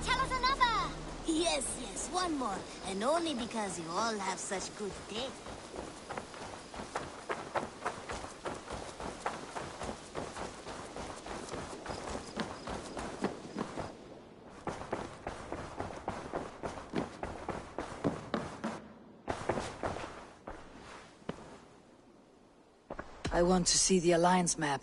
Tell us another! Yes, one more. And only because you all have such good taste. I want to see the Alliance map.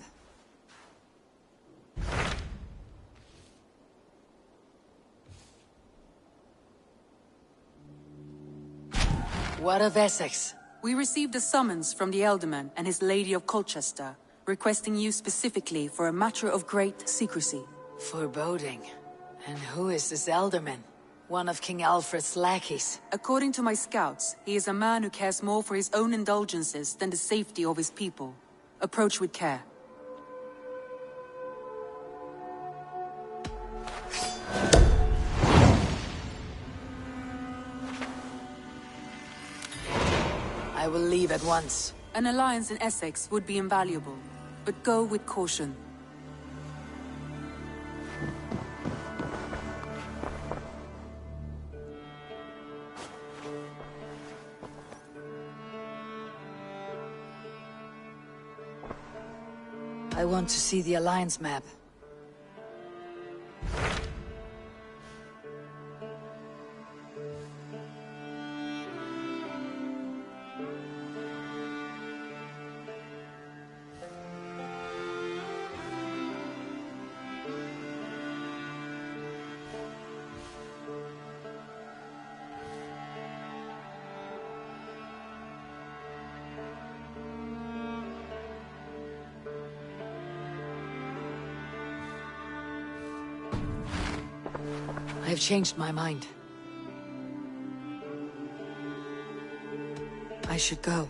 What of Essex? We received a summons from the Elderman and his Lady of Colchester, requesting you specifically for a matter of great secrecy. Foreboding. And who is this Elderman? One of King Alfred's lackeys. According to my scouts, he is a man who cares more for his own indulgences than the safety of his people. Approach with care. I will leave at once. An alliance in Essex would be invaluable, but go with caution. I want to see the Alliance map. I have changed my mind. I should go.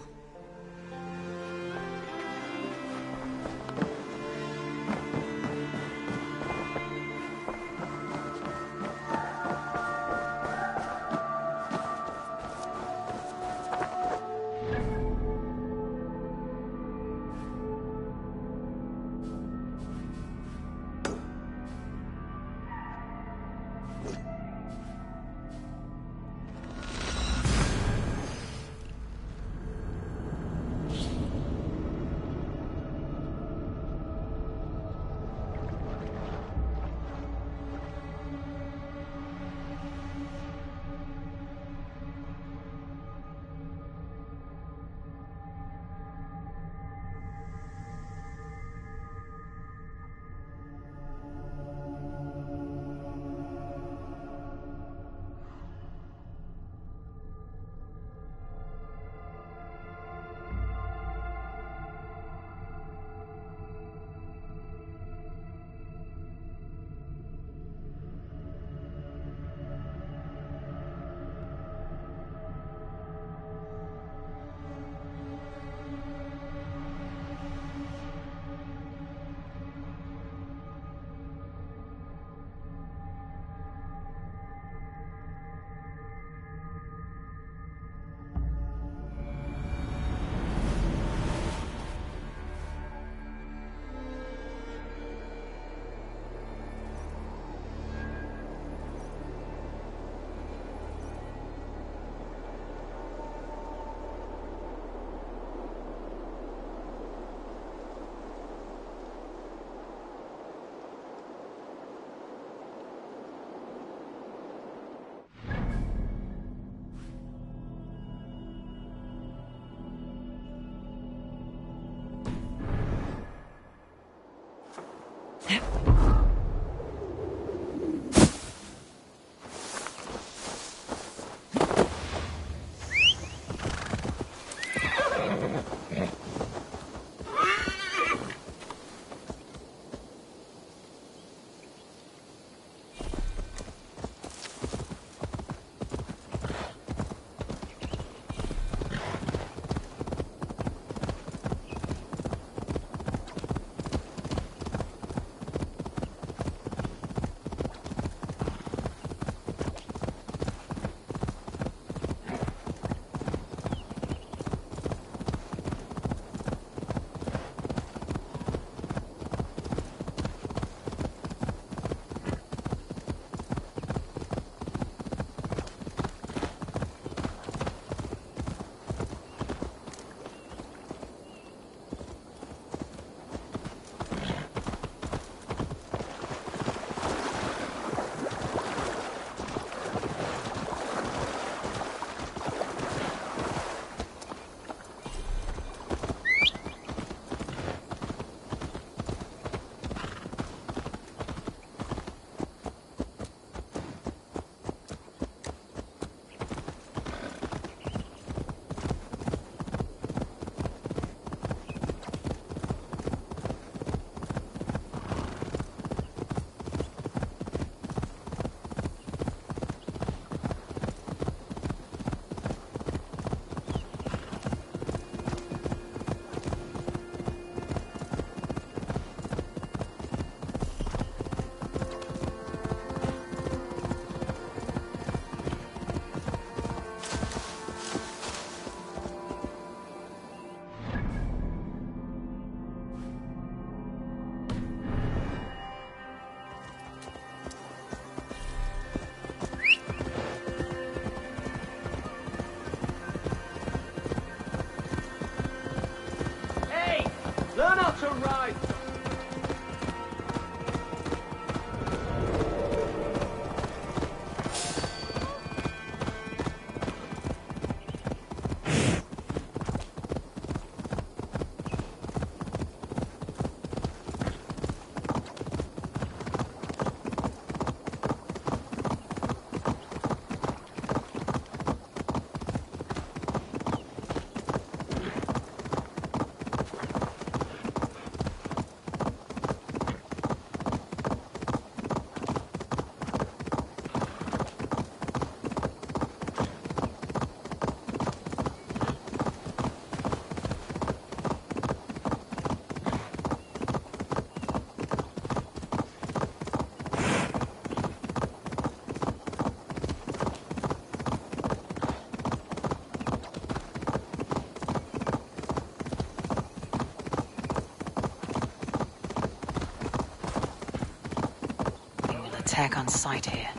attack on sight here.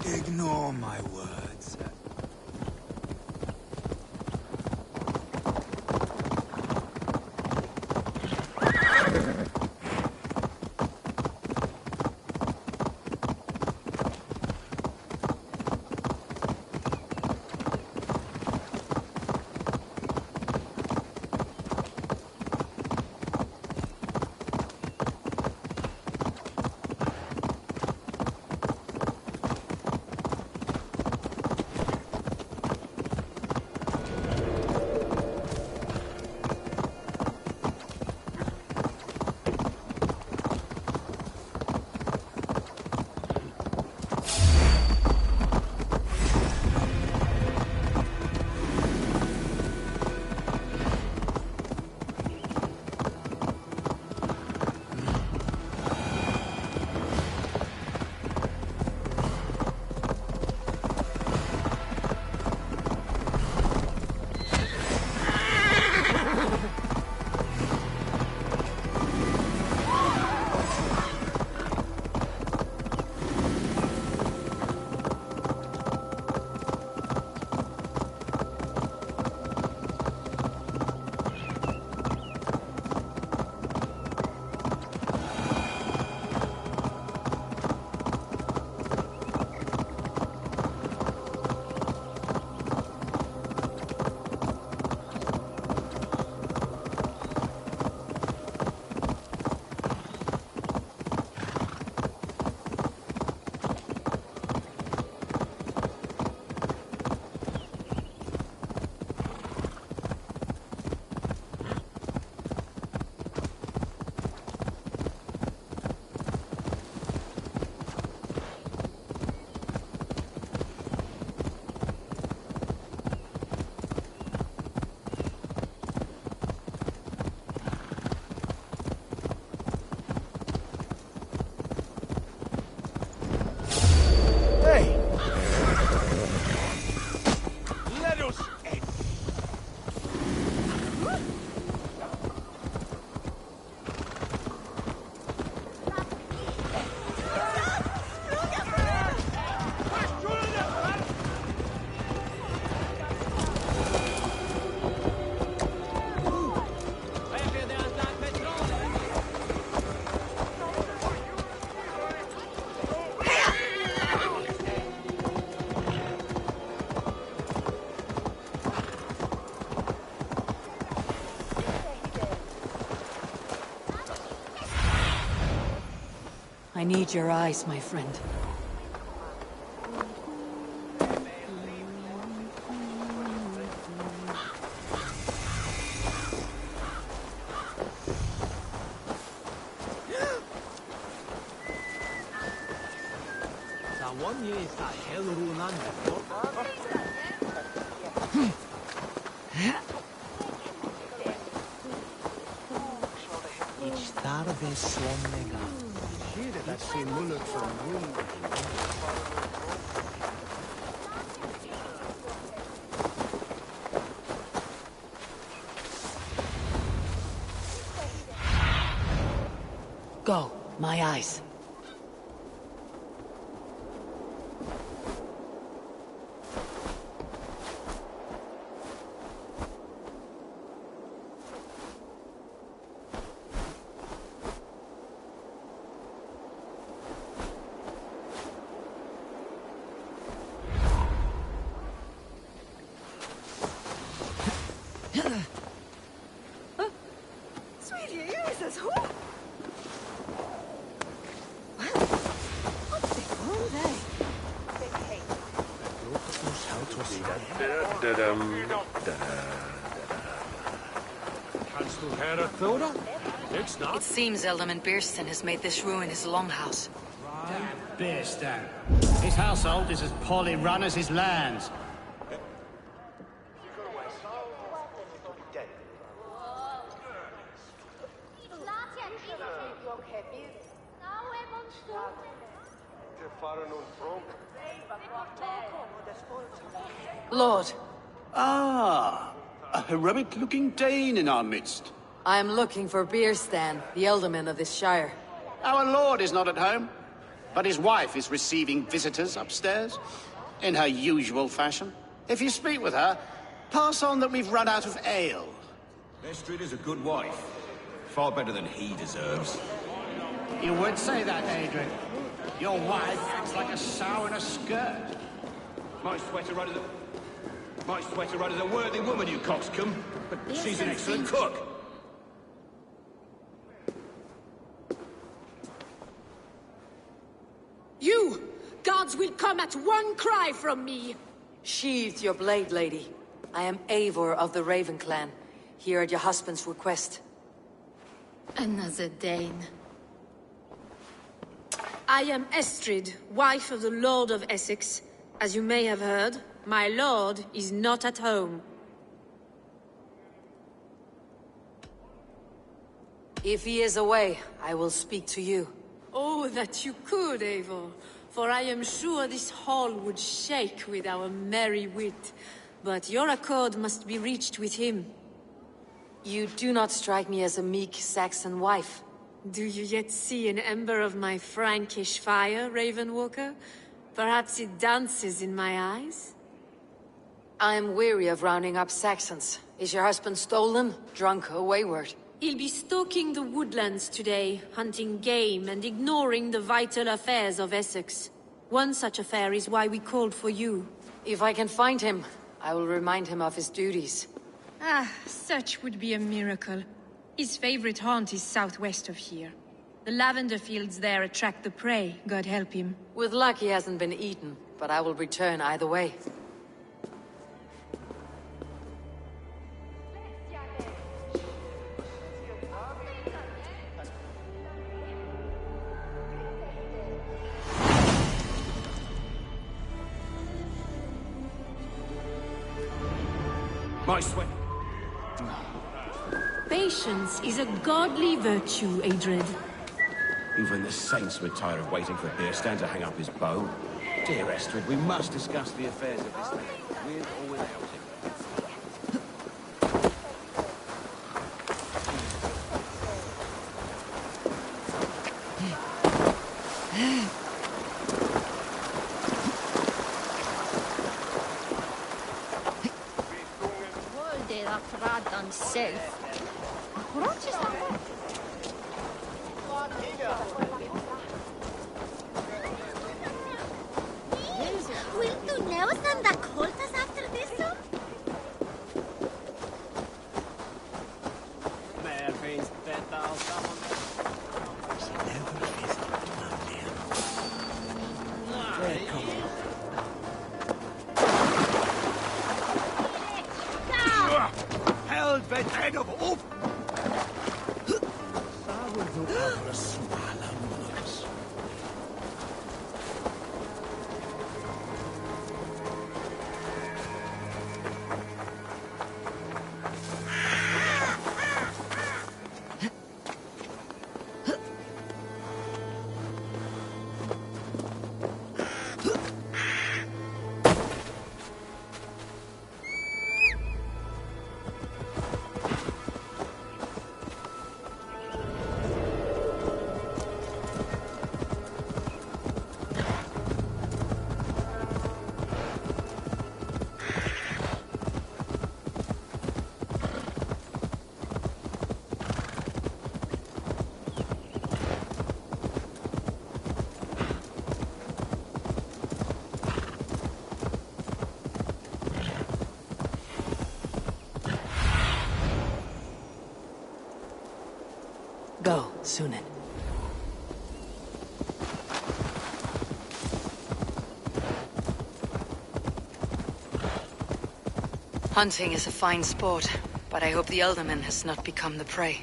Ignore my words. I need your eyes, my friend. Go, my eyes. It seems Alderman Beerston has made this ruin his longhouse. Beerston. His household is as poorly run as his lands. Lord, Ah, a heroic-looking Dane in our midst. I am looking for Beerstan, the Elderman of this shire. Our lord is not at home, but his wife is receiving visitors upstairs, in her usual fashion. If you speak with her, pass on that we've run out of ale. Estrid is a good wife. Far better than he deserves. You would say that, Adrian. Your wife acts like a sow in a skirt. My sweater is a worthy woman, you coxcomb. But she's an excellent cook. You! Gods will come at one cry from me! Sheathe your blade, lady. I am Eivor of the Raven clan, here at your husband's request. Another Dane. I am Estrid, wife of the Lord of Essex. As you may have heard, my lord is not at home. If he is away, I will speak to you. Oh, that you could, Eivor. For I am sure this hall would shake with our merry wit. But your accord must be reached with him. You do not strike me as a meek Saxon wife. Do you yet see an ember of my Frankish fire, Ravenwalker? Perhaps it dances in my eyes? I am weary of rounding up Saxons. Is your husband stolen, drunk, or wayward? He'll be stalking the woodlands today, hunting game and ignoring the vital affairs of Essex. One such affair is why we called for you. If I can find him, I will remind him of his duties. Ah, such would be a miracle. His favorite haunt is southwest of here. The lavender fields there attract the prey, God help him. With luck he hasn't been eaten, but I will return either way. My sweat. Patience is a godly virtue, Adred. Even the saints were tired of waiting for Beerstan to hang up his bow. Dear Estrid, we must discuss the affairs of this land, with or without him. Deras raddan self. Will du nästan da koltas after this one? Där finns detta allsammans. Helvete of upp! Sauerðu afra smala munus. Go, Sunan. Hunting is a fine sport, but I hope the Elderman has not become the prey.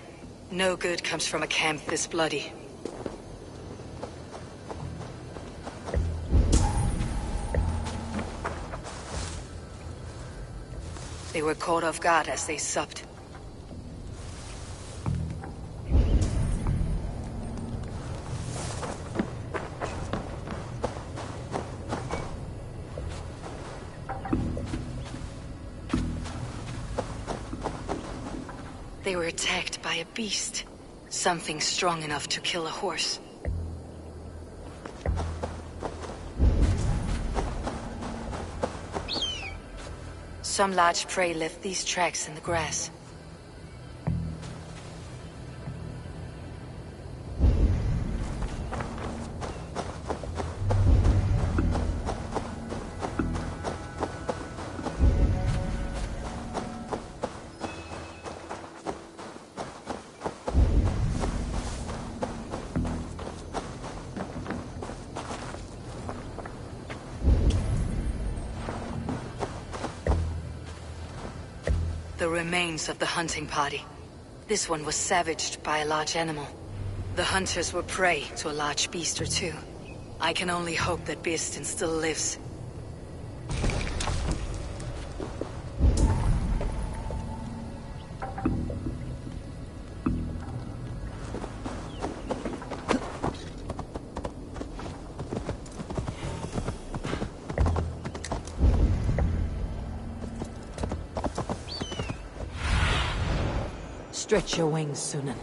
No good comes from a camp this bloody. They were caught off guard as they supped. They were attacked by a beast. Something strong enough to kill a horse. Some large prey left these tracks in the grass. The remains of the hunting party. This one was savaged by a large animal. The hunters were prey to a large beast or two. I can only hope that Birsten still lives. Stretch your wings, Sunan.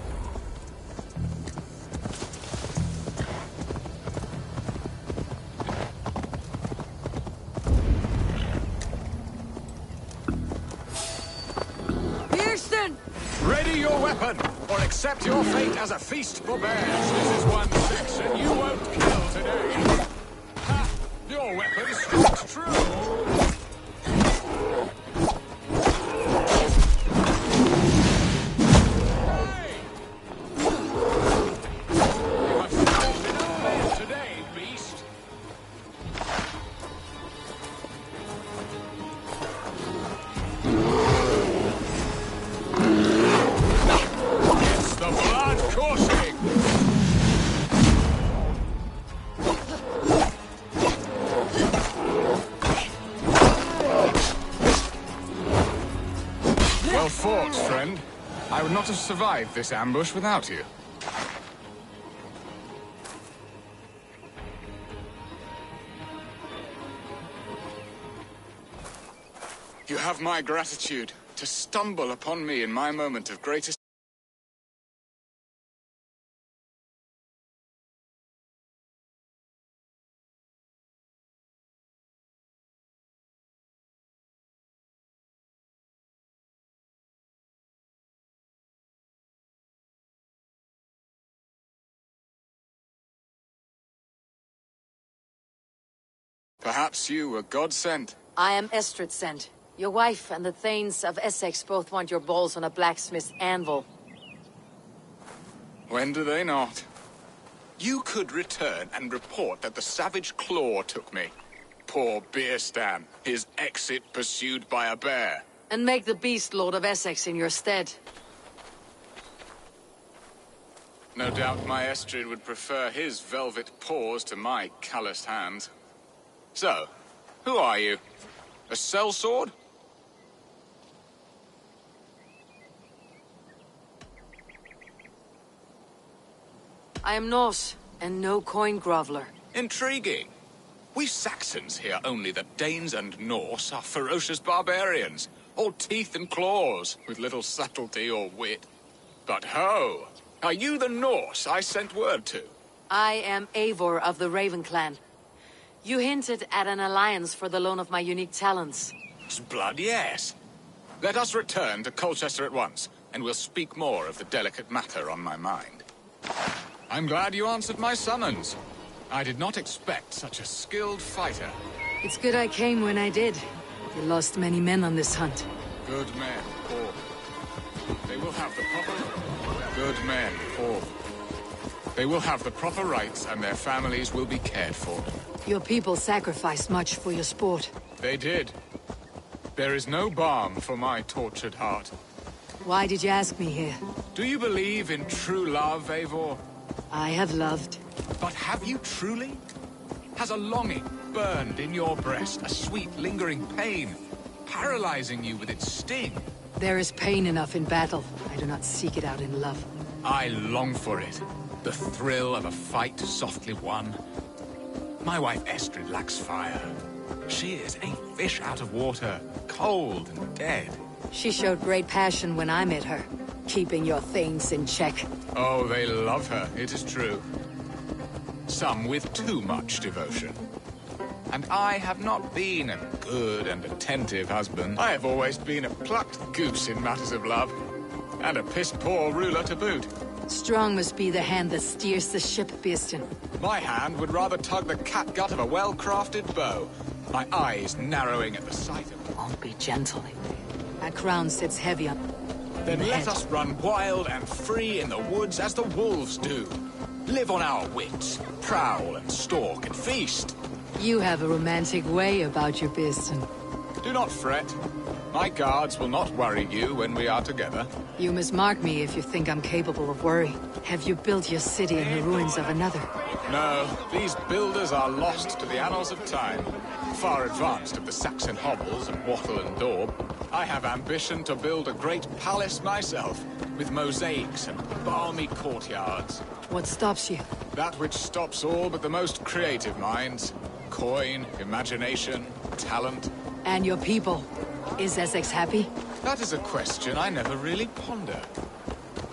Birsten! Ready your weapon, or accept your fate as a feast for bears. This is one section you won't kill today. Ha! Your weapon strikes true. Well fought, friend. I would not have survived this ambush without you. You have my gratitude. To stumble upon me in my moment of greatest... Perhaps you were God-sent. I am Estrid sent. Your wife and the Thanes of Essex both want your balls on a blacksmith's anvil. When do they not? You could return and report that the savage claw took me. Poor Birsten, his exit pursued by a bear. And make the beast Lord of Essex in your stead. No doubt my Estrid would prefer his velvet paws to my calloused hands. So, who are you? A sellsword? I am Norse, and no coin groveler. Intriguing. We Saxons hear only that Danes and Norse are ferocious barbarians, all teeth and claws, with little subtlety or wit. But ho! Are you the Norse I sent word to? I am Eivor of the Raven clan. You hinted at an alliance for the loan of my unique talents. Blood, yes. Let us return to Colchester at once, and we'll speak more of the delicate matter on my mind. I'm glad you answered my summons. I did not expect such a skilled fighter. It's good I came when I did. You lost many men on this hunt. Good men, all. They will have the proper... Good men, all. They will have the proper rights, and their families will be cared for. Your people sacrificed much for your sport. They did. There is no balm for my tortured heart. Why did you ask me here? Do you believe in true love, Eivor? I have loved. But have you truly? Has a longing burned in your breast, a sweet, lingering pain, paralyzing you with its sting? There is pain enough in battle. I do not seek it out in love. I long for it. The thrill of a fight softly won. My wife Estrid lacks fire. She is a fish out of water, cold and dead. She showed great passion when I met her. keeping your thanes in check. Oh, they love her, it is true. Some with too much devotion. And I have not been a good and attentive husband. I have always been a plucked goose in matters of love. And a piss-poor ruler to boot. Strong must be the hand that steers the ship, Beeston. My hand would rather tug the catgut of a well-crafted bow. My eyes narrowing at the sight of it. Won't be gentle. Our crown sits heavy on... Then let us run wild and free in the woods as the wolves do. Live on our wits, prowl and stalk and feast. You have a romantic way about you, Beeston. Do not fret. My guards will not worry you when we are together. You must mark me if you think I'm capable of worry. Have you built your city in the ruins of another? No, these builders are lost to the annals of time. Far advanced of the Saxon hovels of wattle and daub. I have ambition to build a great palace myself, with mosaics and balmy courtyards. What stops you? That which stops all but the most creative minds. Coin, imagination, talent. And your people? Is Essex happy? That is a question I never really ponder.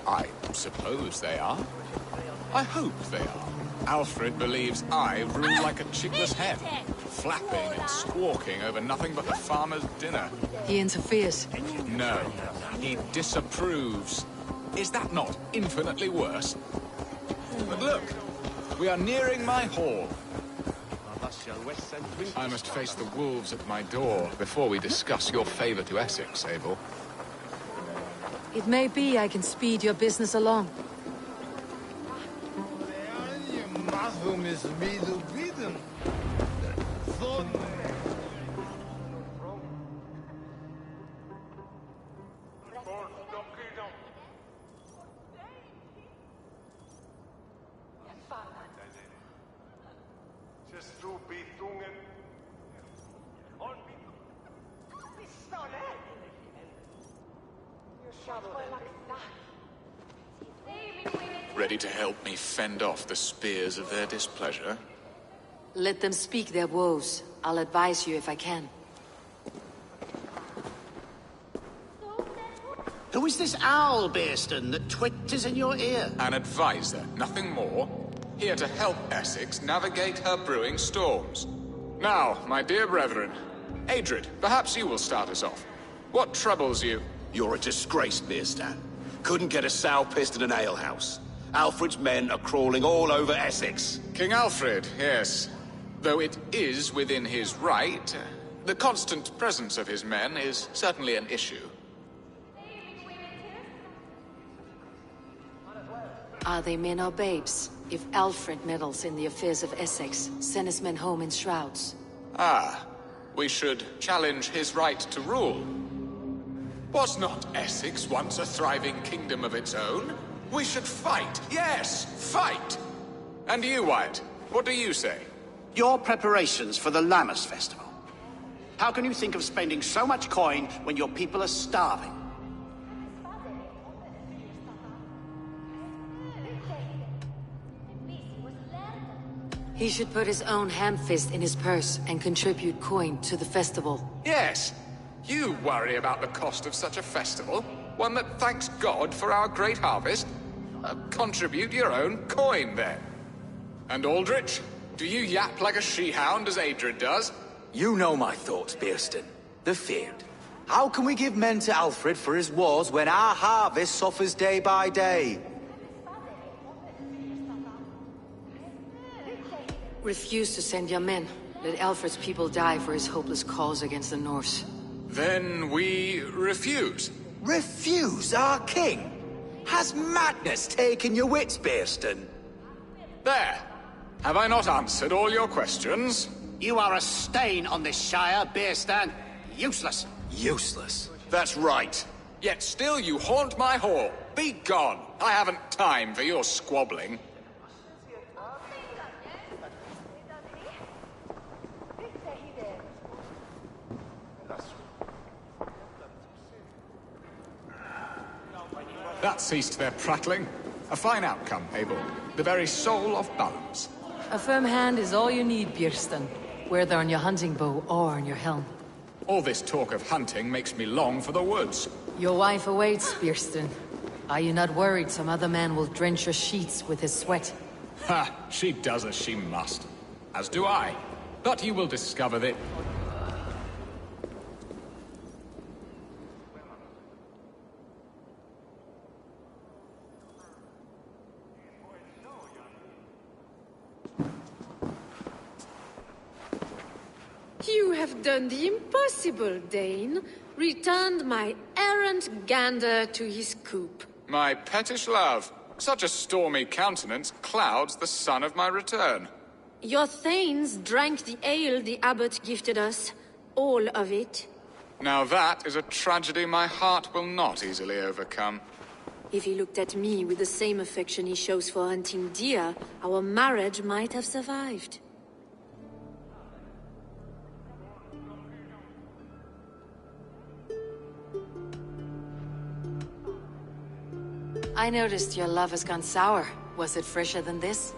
I suppose they are. I hope they are. Alfred believes I rule like a chickless hen, flapping and squawking over nothing but the farmer's dinner. He interferes? No, he disapproves. Is that not infinitely worse? But look, we are nearing my hall. I must face the wolves at my door before we discuss your favor to Essex, Abel. It may be I can speed your business along. Ready to help me fend off the spears of their displeasure? Let them speak their woes. I'll advise you if I can. Who is this owl, Beeston, that twitters in your ear? An advisor, nothing more. Here to help Essex navigate her brewing storms. Now, my dear brethren, Adrid, perhaps you will start us off. What troubles you? You're a disgrace, Beerstan. Couldn't get a sow pissed in an alehouse. Alfred's men are crawling all over Essex. King Alfred, yes. Though it is within his right, the constant presence of his men is certainly an issue. Are they men or babes? If Alfred meddles in the affairs of Essex, send his men home in shrouds. Ah, we should challenge his right to rule. Was not Essex once a thriving kingdom of its own? We should fight, yes, fight! And you, Wyatt, what do you say? Your preparations for the Lammas festival. How can you think of spending so much coin when your people are starving? He should put his own ham-fist in his purse and contribute coin to the festival. Yes, you worry about the cost of such a festival, one that thanks God for our great harvest. Contribute your own coin, then. And Aldrich, do you yap like a she-hound as Adrid does? You know my thoughts, Beerston. The feared. How can we give men to Alfred for his wars when our harvest suffers day by day? Refuse to send your men. Let Alfred's people die for his hopeless cause against the Norse. Then we refuse. Refuse our king? Has madness taken your wits, Beerston? There. Have I not answered all your questions? You are a stain on this shire, Beerstan. Useless. Useless? That's right. Yet still you haunt my hall. Be gone. I haven't time for your squabbling. That ceased their prattling. A fine outcome, Abel. The very soul of balance. A firm hand is all you need, Beerston. Whether on your hunting bow or on your helm. All this talk of hunting makes me long for the woods. Your wife awaits, Beerston. Are you not worried some other man will drench your sheets with his sweat? Ha! She does as she must. As do I. But you will discover that... You have done the impossible, Dane. Returned my errant gander to his coop. My pettish love. Such a stormy countenance clouds the sun of my return. Your thanes drank the ale the abbot gifted us. All of it. Now that is a tragedy my heart will not easily overcome. If he looked at me with the same affection he shows for hunting deer, our marriage might have survived. I noticed your love has gone sour. Was it fresher than this?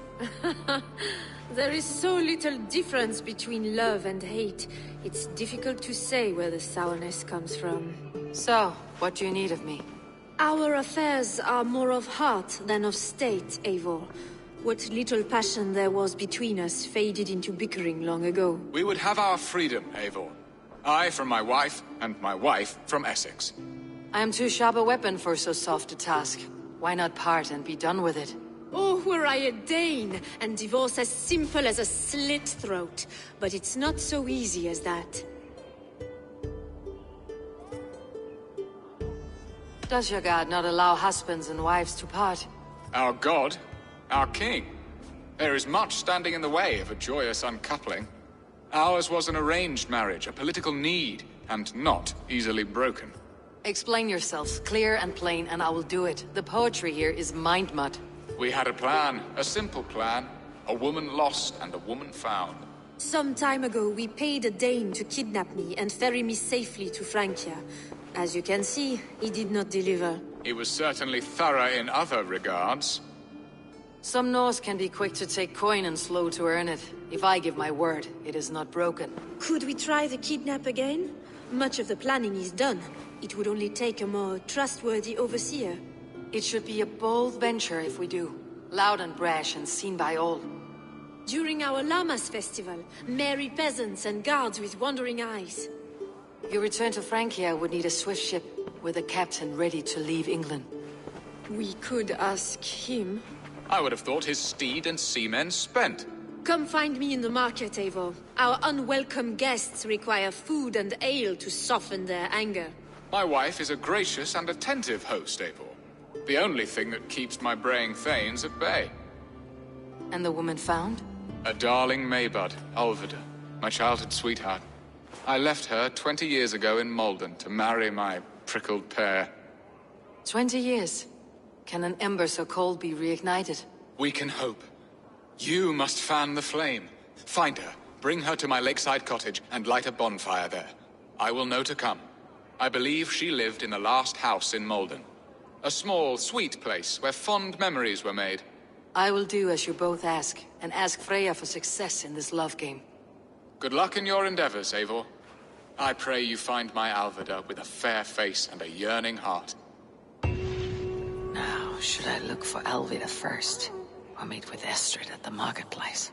There is so little difference between love and hate. It's difficult to say where the sourness comes from. So, what do you need of me? Our affairs are more of heart than of state, Eivor. What little passion there was between us faded into bickering long ago. We would have our freedom, Eivor. I from my wife, and my wife from Essex. I am too sharp a weapon for so soft a task. Why not part and be done with it? Oh, were I a Dane, and divorce as simple as a slit throat. But it's not so easy as that. Does your god not allow husbands and wives to part? Our god? Our king? There is much standing in the way of a joyous uncoupling. Ours was an arranged marriage, a political need, and not easily broken. Explain yourselves, clear and plain, and I will do it. The poetry here is mind mud. We had a plan, a simple plan. A woman lost and a woman found. Some time ago, we paid a Dane to kidnap me and ferry me safely to Francia. As you can see, he did not deliver. He was certainly thorough in other regards. Some Norse can be quick to take coin and slow to earn it. If I give my word, it is not broken. Could we try the kidnap again? Much of the planning is done. It would only take a more trustworthy overseer. It should be a bold venture if we do. Loud and brash and seen by all. During our Llamas festival, merry peasants and guards with wandering eyes. Your return to Francia would need a swift ship with a captain ready to leave England. We could ask him. I would have thought his steed and seamen spent. Come find me in the market, Eivor. Our unwelcome guests require food and ale to soften their anger. My wife is a gracious and attentive host, Eivor. The only thing that keeps my braying thanes at bay. And the woman found? A darling Maybud, Alvida, my childhood sweetheart. I left her 20 years ago in Malden to marry my prickled pear. 20 years? Can an ember so cold be reignited? We can hope. You must fan the flame. Find her, bring her to my lakeside cottage, and light a bonfire there. I will know to come. I believe she lived in the last house in Malden. A small, sweet place where fond memories were made. I will do as you both ask, and ask Freya for success in this love game. Good luck in your endeavors, Eivor. I pray you find my Alvida with a fair face and a yearning heart. Now, should I look for Alvida first, or meet with Estrid at the marketplace?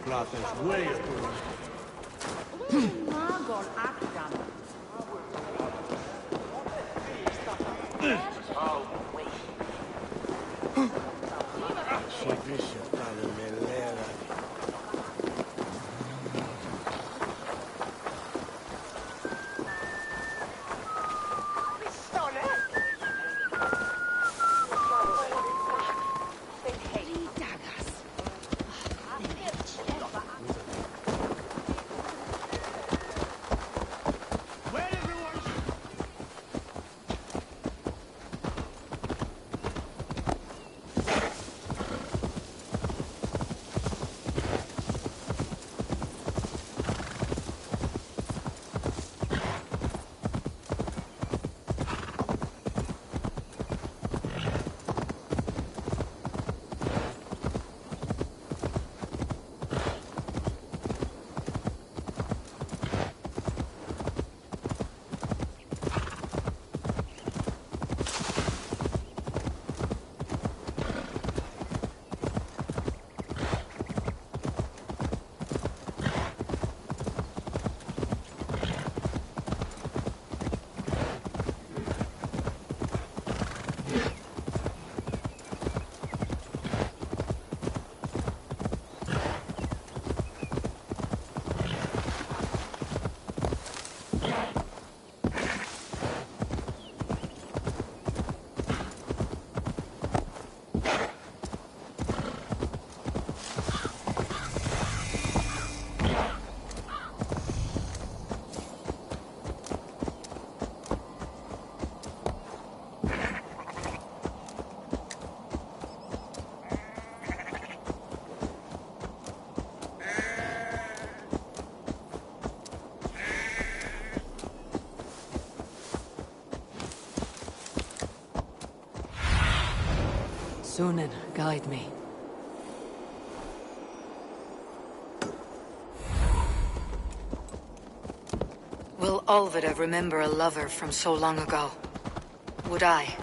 plates way up. Si dice tale melera. Sunan, guide me. Will Olvida remember a lover from so long ago? Would I?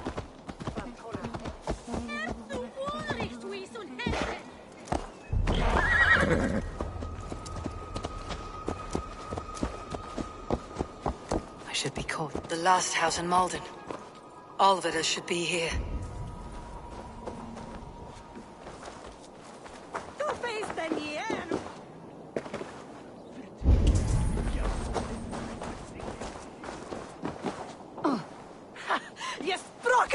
I should be caught. The last house in Malden. Olvida should be here.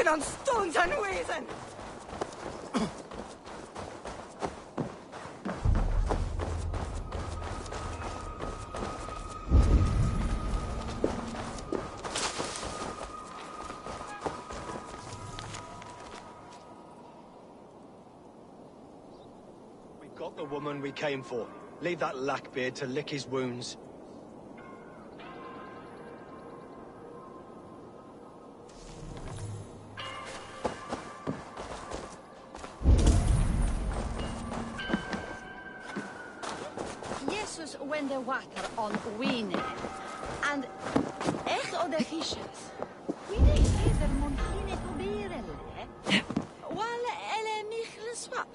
On stones and reason. We got the woman we came for. Leave that lackbeard to lick his wounds. When the water on Wine and echt o de fishes. Wine eder montine proberelle. Wal ele michle swap.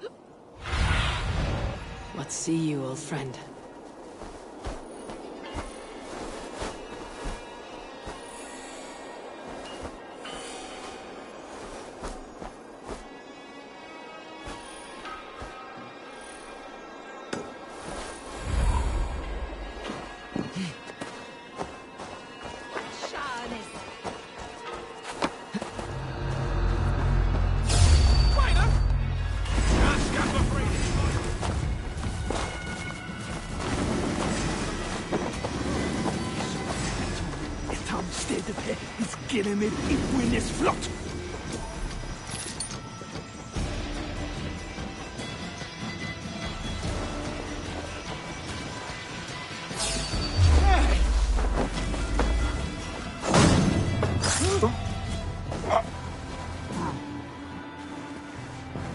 What see you, old friend? Gillen med Igwines flot!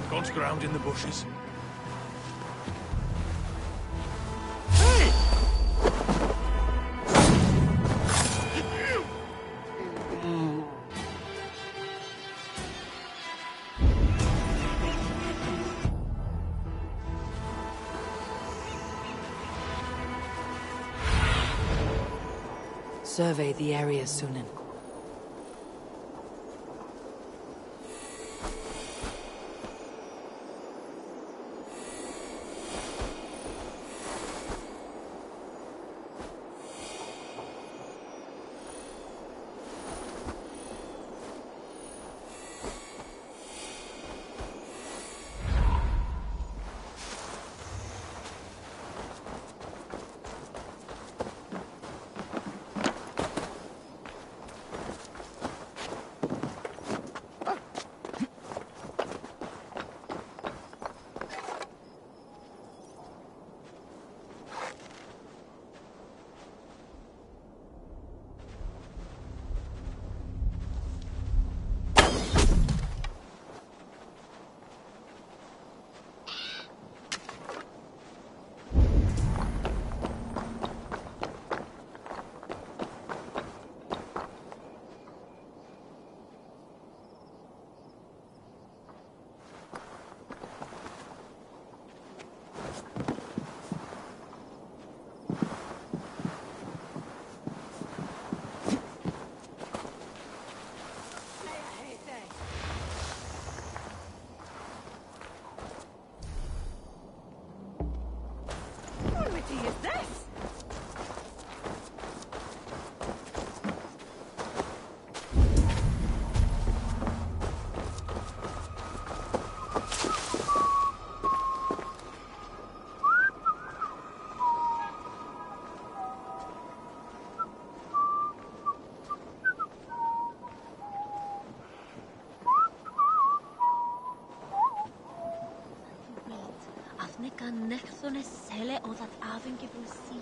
Gaunt ground in the bushes. Survey the area, Sunan. Kan nechthone sele o dat avondgevoel zien.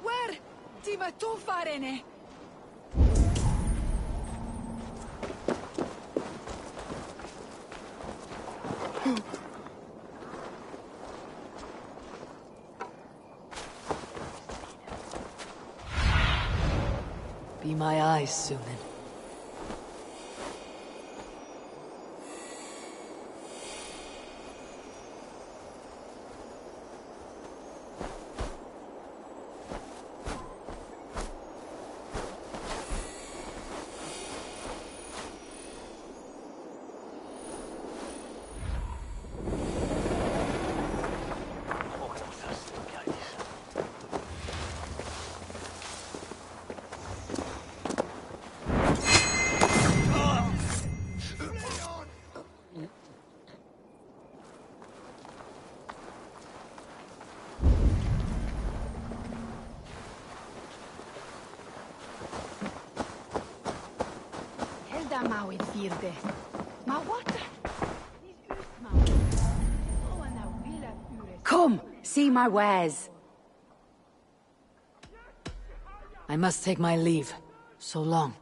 Where? Tima tu farene. Be my eyes, Sunan. Mauid vierde. Maar wat? Come, see my wares. I must take my leave. So long.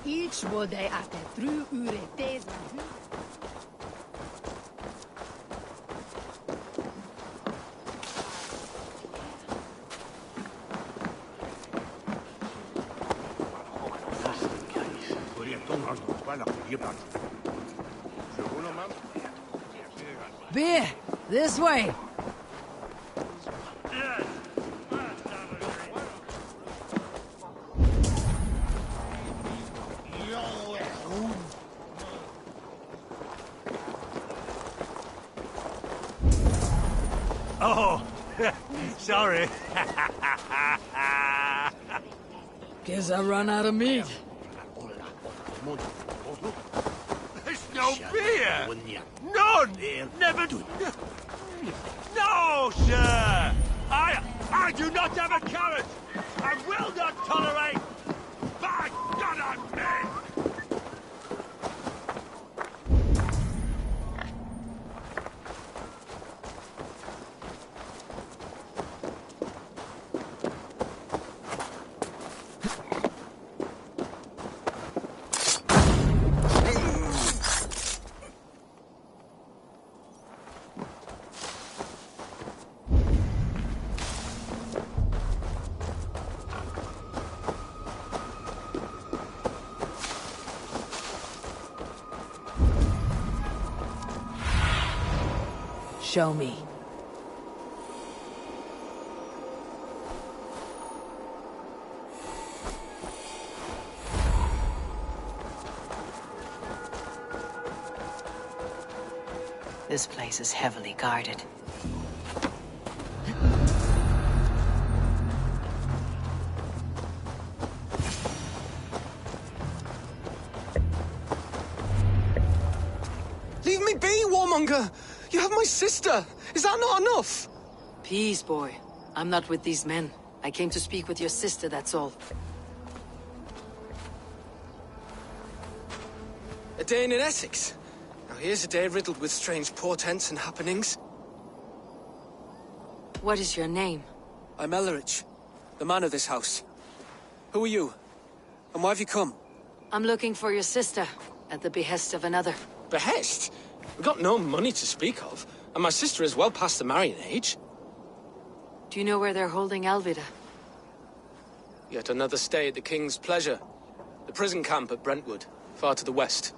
Each would they after 3 ure days. Beer! This way! Oh, sorry. Guess I run out of meat. There's no beer! None! Never do. No, sir! I do not have a carrot! I will not tolerate! By God, I'm dead! Show me. This place is heavily guarded. Leave me be, warmonger! You have my sister! Is that not enough? Peace, boy. I'm not with these men. I came to speak with your sister, that's all. A day in Essex. Now here's a day riddled with strange portents and happenings. What is your name? I'm Ellerich, the man of this house. Who are you? And why have you come? I'm looking for your sister, at the behest of another. Behest? We've got no money to speak of, and my sister is well past the marrying age. Do you know where they're holding Alvida? Yet another stay at the King's pleasure. The prison camp at Brentwood, far to the west.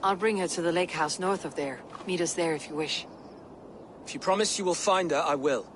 I'll bring her to the lake house north of there. Meet us there if you wish. If you promise you will find her, I will.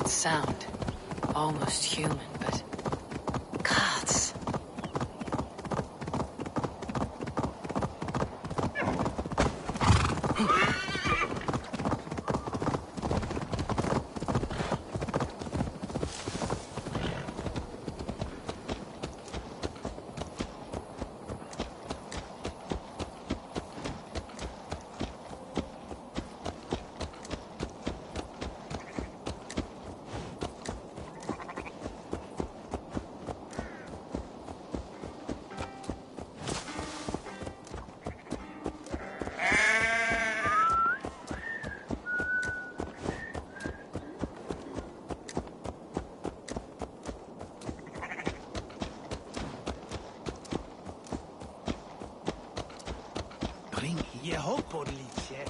Sound. Almost human, but... gods. Je hopodlicie.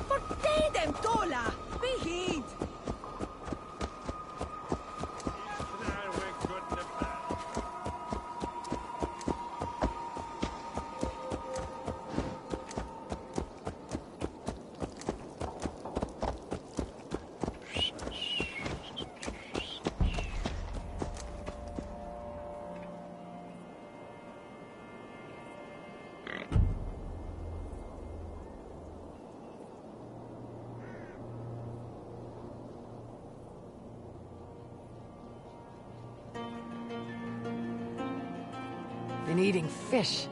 Portedem tola! Behid! Been eating fish.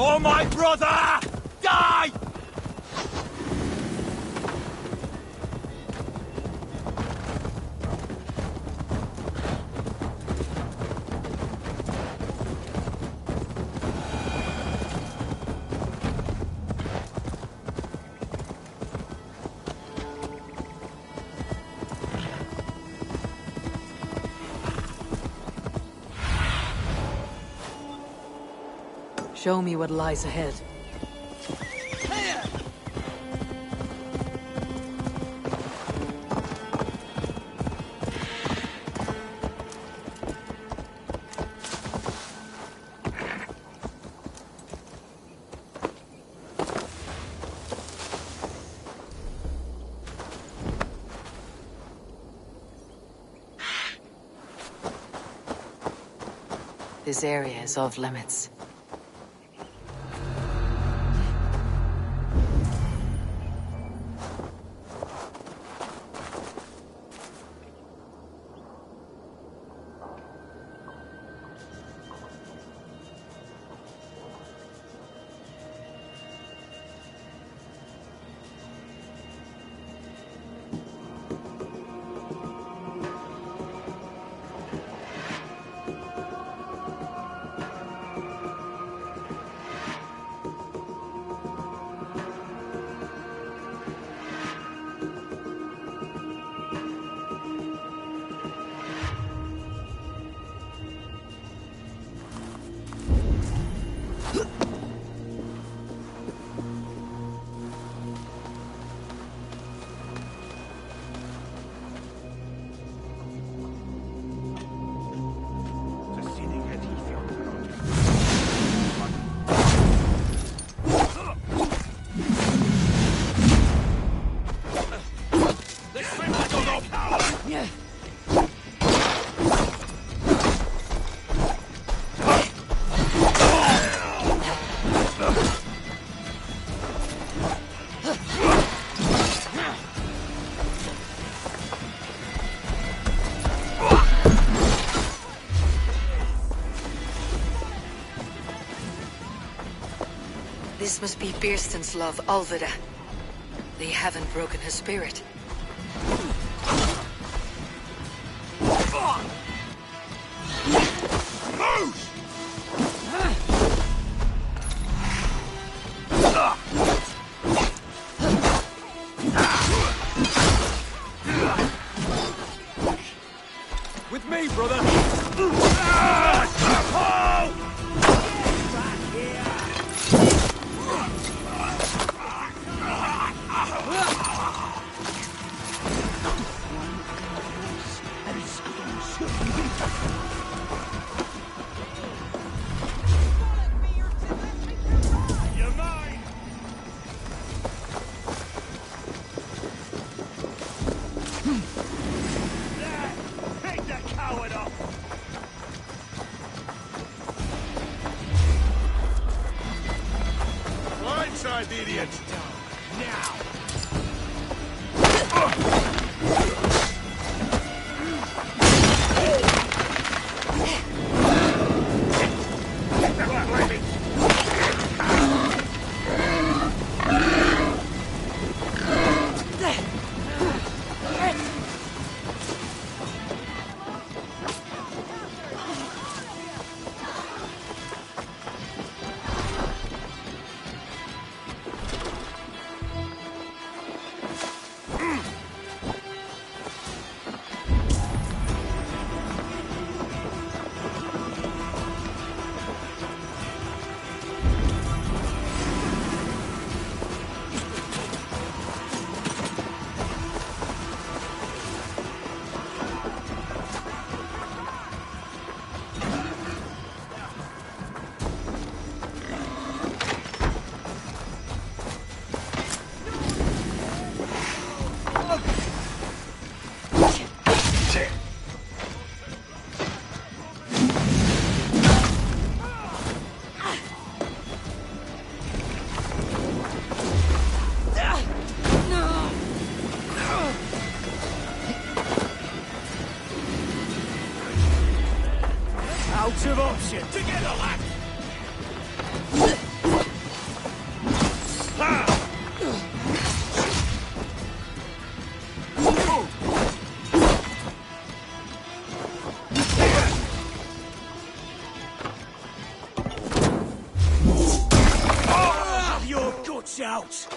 For my brother! Die! Show me what lies ahead. This area is off limits. This must be Birsten's love, Alvida. They haven't broken her spirit. With me, brother! The idiot! Now! Watch out!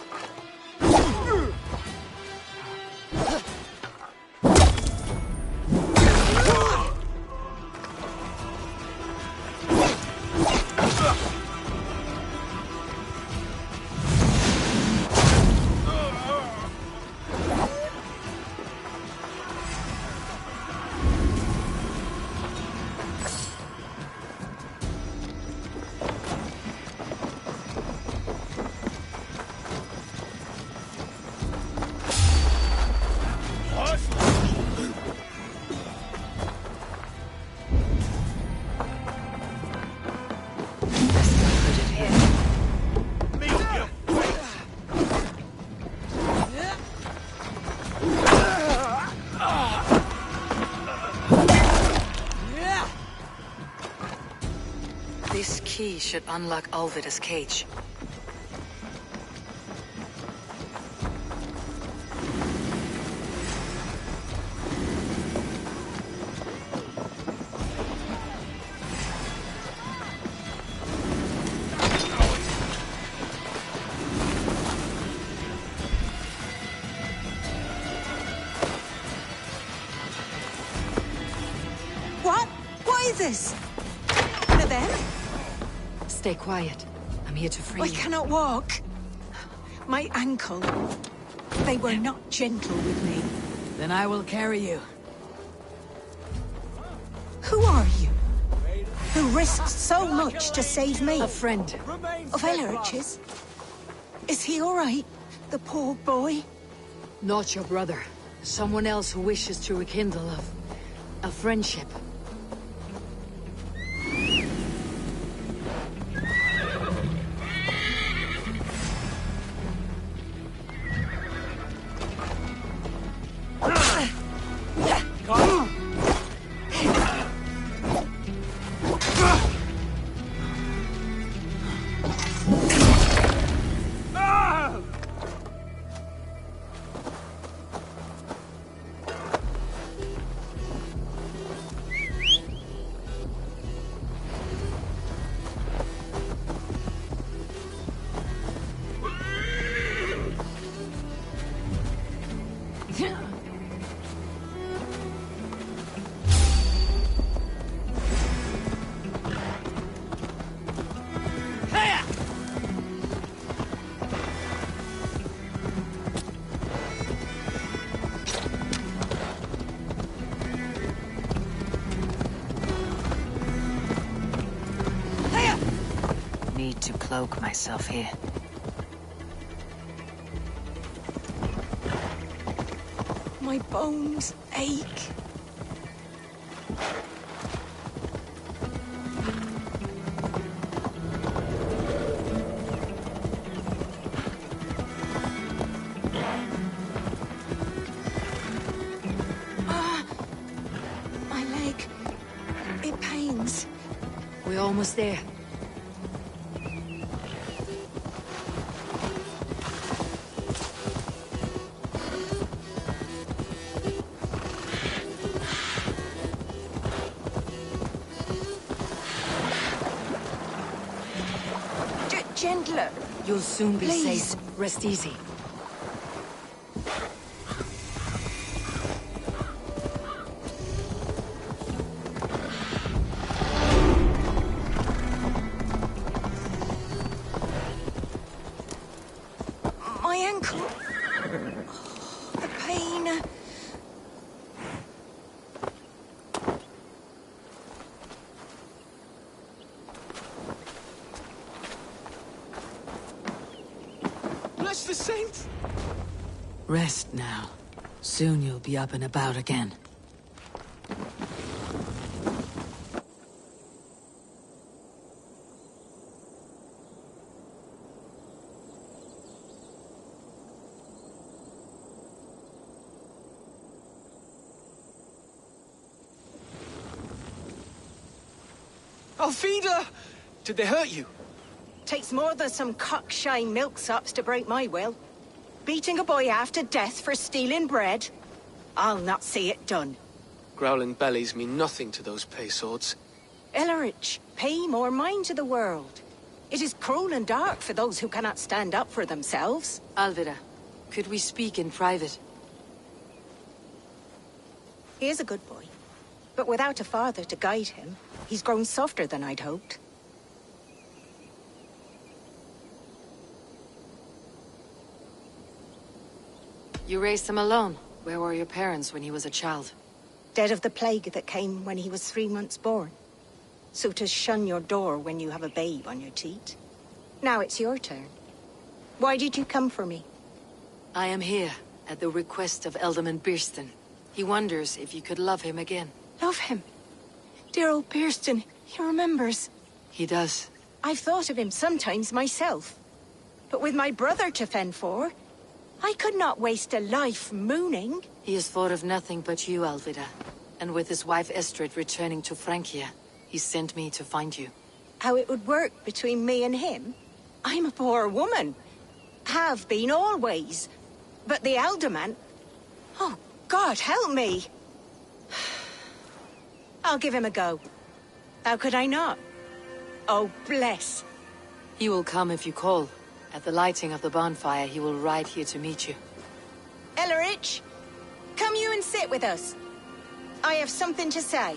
This key should unlock Alvida's cage. What? What is this? One of them? Stay quiet. I'm here to free I you. cannot walk. My ankle. They were not gentle with me. Then I will carry you. Who are you? Who risked so much to save me? A friend. Of Elrich's? Is he all right? The poor boy? Not your brother. Someone else who wishes to rekindle a friendship. Need to cloak myself here. My bones ache. My leg. It pains. We're almost there. Gentler. You'll soon be Please. safe. Rest easy. My ankle. Oh, the pain. Bless the saints! Rest now. Soon you'll be up and about again. Alfida! Did they hurt you? Takes more than some cockshy milksops to break my will. Beating a boy half to death for stealing bread? I'll not see it done. Growling bellies mean nothing to those pay swords. Ellerich, pay more mind to the world. It is cruel and dark for those who cannot stand up for themselves. Alvira, could we speak in private? He is a good boy. But without a father to guide him, he's grown softer than I'd hoped. You raised him alone. Where were your parents when he was a child? Dead of the plague that came when he was 3 months born. So to shun your door when you have a babe on your teat. Now it's your turn. Why did you come for me? I am here, at the request of Alderman Birston. He wonders if you could love him again. Love him? Dear old Birston, he remembers. He does. I've thought of him sometimes myself. But with my brother to fend for, I could not waste a life mooning. He has thought of nothing but you, Alvida. And with his wife Estrid returning to Francia, he sent me to find you. How it would work between me and him? I'm a poor woman. Have been always. But the alderman... Oh, God, help me! I'll give him a go. How could I not? Oh, bless. He will come if you call. At the lighting of the bonfire, he will ride here to meet you. Ellerich, come you and sit with us. I have something to say.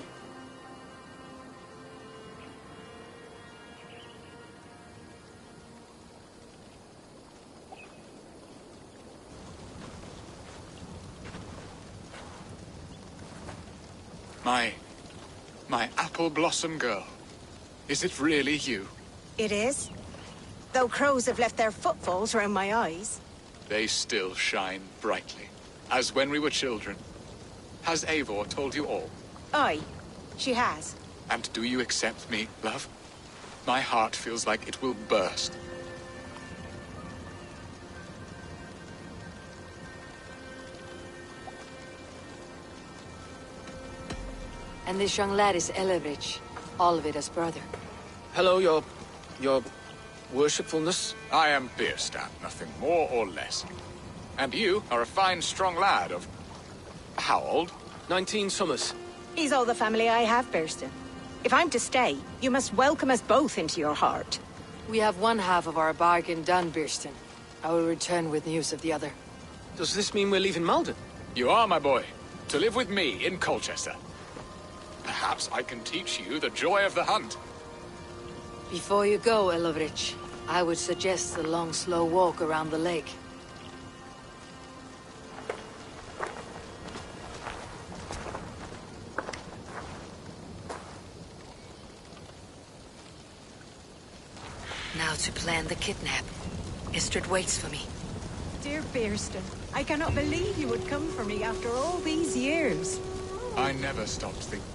My apple blossom girl. Is it really you? It is. Though crows have left their footfalls around my eyes. They still shine brightly, as when we were children. Has Eivor told you all? Aye, she has. And do you accept me, love? My heart feels like it will burst. And this young lad is Ellerich, Alvida's brother. Hello, your worshipfulness. I am Bierstadt, nothing more or less. And you are a fine, strong lad of... how old? 19 summers. He's all the family I have, Birston. If I'm to stay, you must welcome us both into your heart. We have one half of our bargain done, Birston. I will return with news of the other. Does this mean we're leaving Malden? You are, my boy. To live with me in Colchester. Perhaps I can teach you the joy of the hunt. Before you go, Ellerich, I would suggest a long, slow walk around the lake. Now to plan the kidnap. Istrid waits for me. Dear Birston, I cannot believe you would come for me after all these years. I never stopped thinking.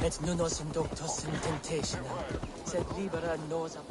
Et nunos inductos in temptationem, sed libera nos ab...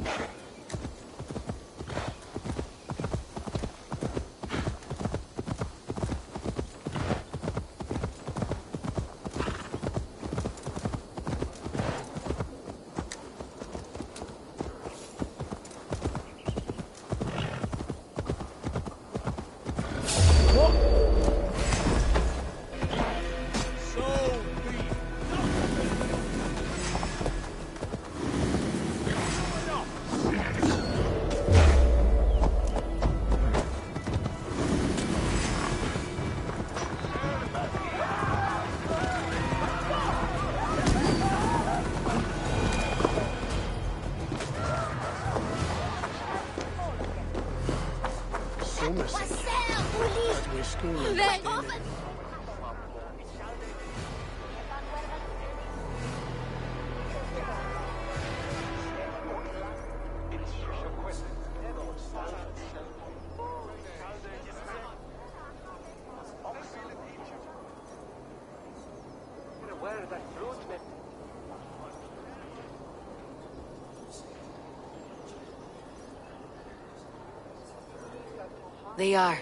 They are,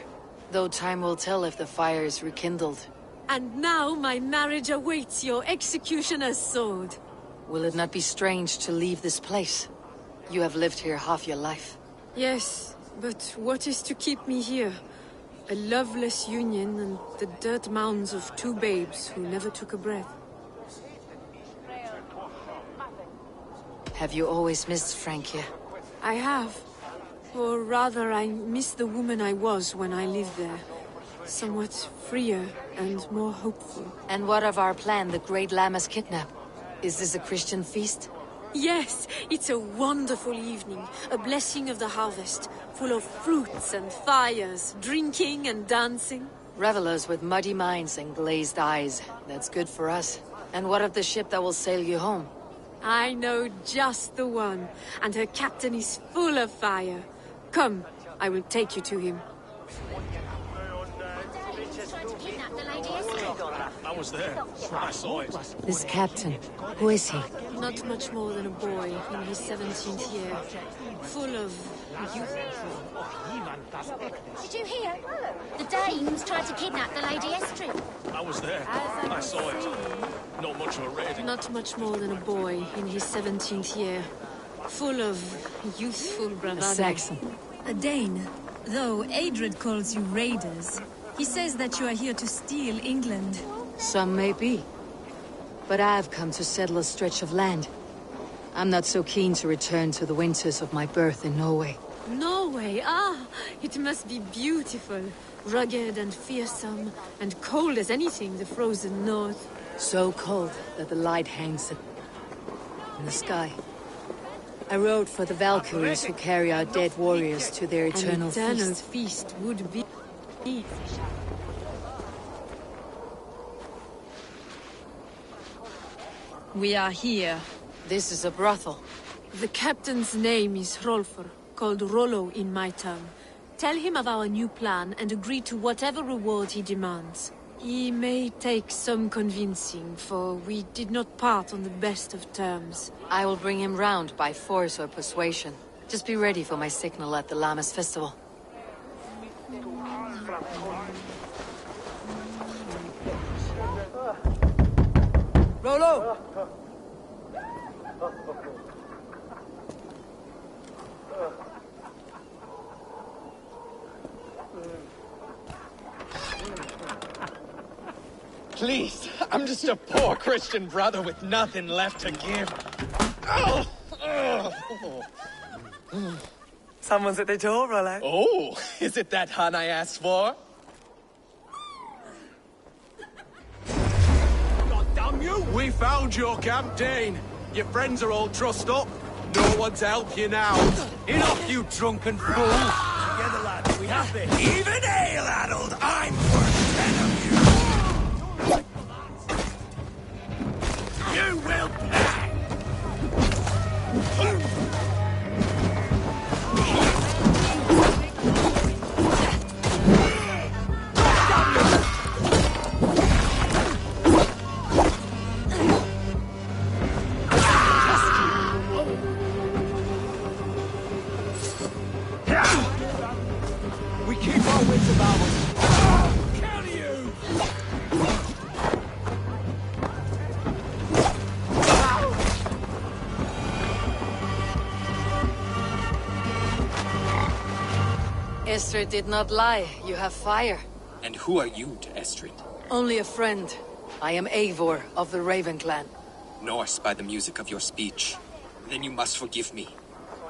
though time will tell if the fire is rekindled. And now my marriage awaits your executioner's sword. Will it not be strange to leave this place? You have lived here half your life. Yes, but what is to keep me here? A loveless union and the dirt mounds of two babes who never took a breath. Have you always missed Francia? I have. Or rather, I miss the woman I was when I lived there. Somewhat freer and more hopeful. And what of our plan, the Great Lammas kidnap? Is this a Christian feast? Yes, it's a wonderful evening. A blessing of the harvest. Full of fruits and fires, drinking and dancing. Revelers with muddy minds and glazed eyes. That's good for us. And what of the ship that will sail you home? I know just the one. And her captain is full of fire. Come, I will take you to him. I was there. I saw it. This captain, who is he? Not much more than a boy in his 17th year. Full of youth. Did you hear? The Danes tried to kidnap the Lady Estrid. I was there. I saw it. Not much of a raid. Not much more than a boy in his 17th year. Full of youthful bravado. A Saxon. A Dane. Though Adred calls you raiders, he says that you are here to steal England. Some may be. But I've come to settle a stretch of land. I'm not so keen to return to the winters of my birth in Norway. Norway, ah! It must be beautiful. Rugged and fearsome, and cold as anything the frozen north. So cold that the light hangs in the sky. I rode for the Valkyries who carry our dead warriors to their eternal feast. An eternal feast would be... We are here. This is a brothel. The captain's name is Hrolfr, called Rollo in my tongue. Tell him of our new plan and agree to whatever reward he demands. He may take some convincing, for we did not part on the best of terms. I will bring him round by force or persuasion. Just be ready for my signal at the Lammas festival. Rollo! Please, I'm just a poor Christian brother with nothing left to give. Oh! Someone's at the door, Rollo. Oh, is it that hun I asked for? God damn you! We found your camp, Dane. Your friends are all trussed up. No one to help you now. Enough, you drunken fool! Together, lads, we have this. Even ale-addled, I'm worth 10 of you! You will pay! your wits about us. Kill you! Estrid did not lie. You have fire. And who are you to Estrid? Only a friend. I am Eivor of the Raven clan. Norse by the music of your speech. Then you must forgive me.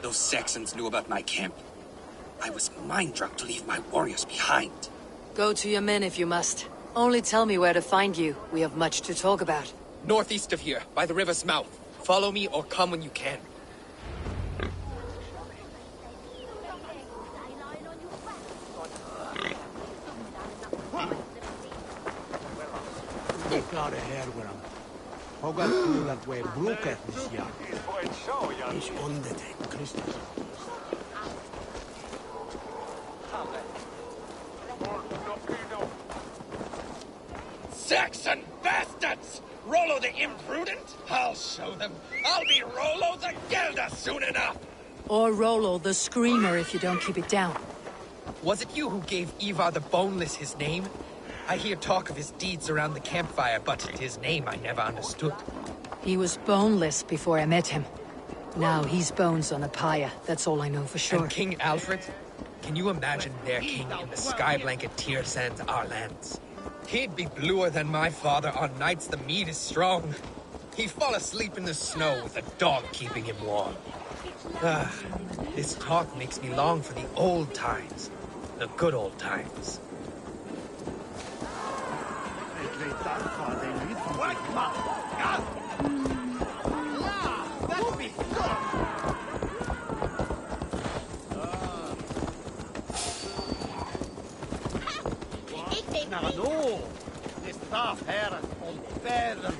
Those Saxons knew about my camp. I was mind-drunk to leave my warriors behind. Go to your men if you must. Only tell me where to find you. We have much to talk about. Northeast of here, by the river's mouth. Follow me or come when you can. Look out ahead with him. Hogat kuulat way bruket this year. Is undertake Christus. Saxon bastards! Rollo the imprudent? I'll show them. I'll be Rollo the Gelder soon enough! Or Rollo the Screamer if you don't keep it down. Was it you who gave Ivar the Boneless his name? I hear talk of his deeds around the campfire, but his name I never understood. He was boneless before I met him. Now he's bones on a pyre, that's all I know for sure. And King Alfred? Can you imagine their king in the sky blanket tear sands our lands? He'd be bluer than my father on nights the mead is strong. He'd fall asleep in the snow with a dog keeping him warm. This talk makes me long for the old times. The good old times. Nou, no. This staff here on verder.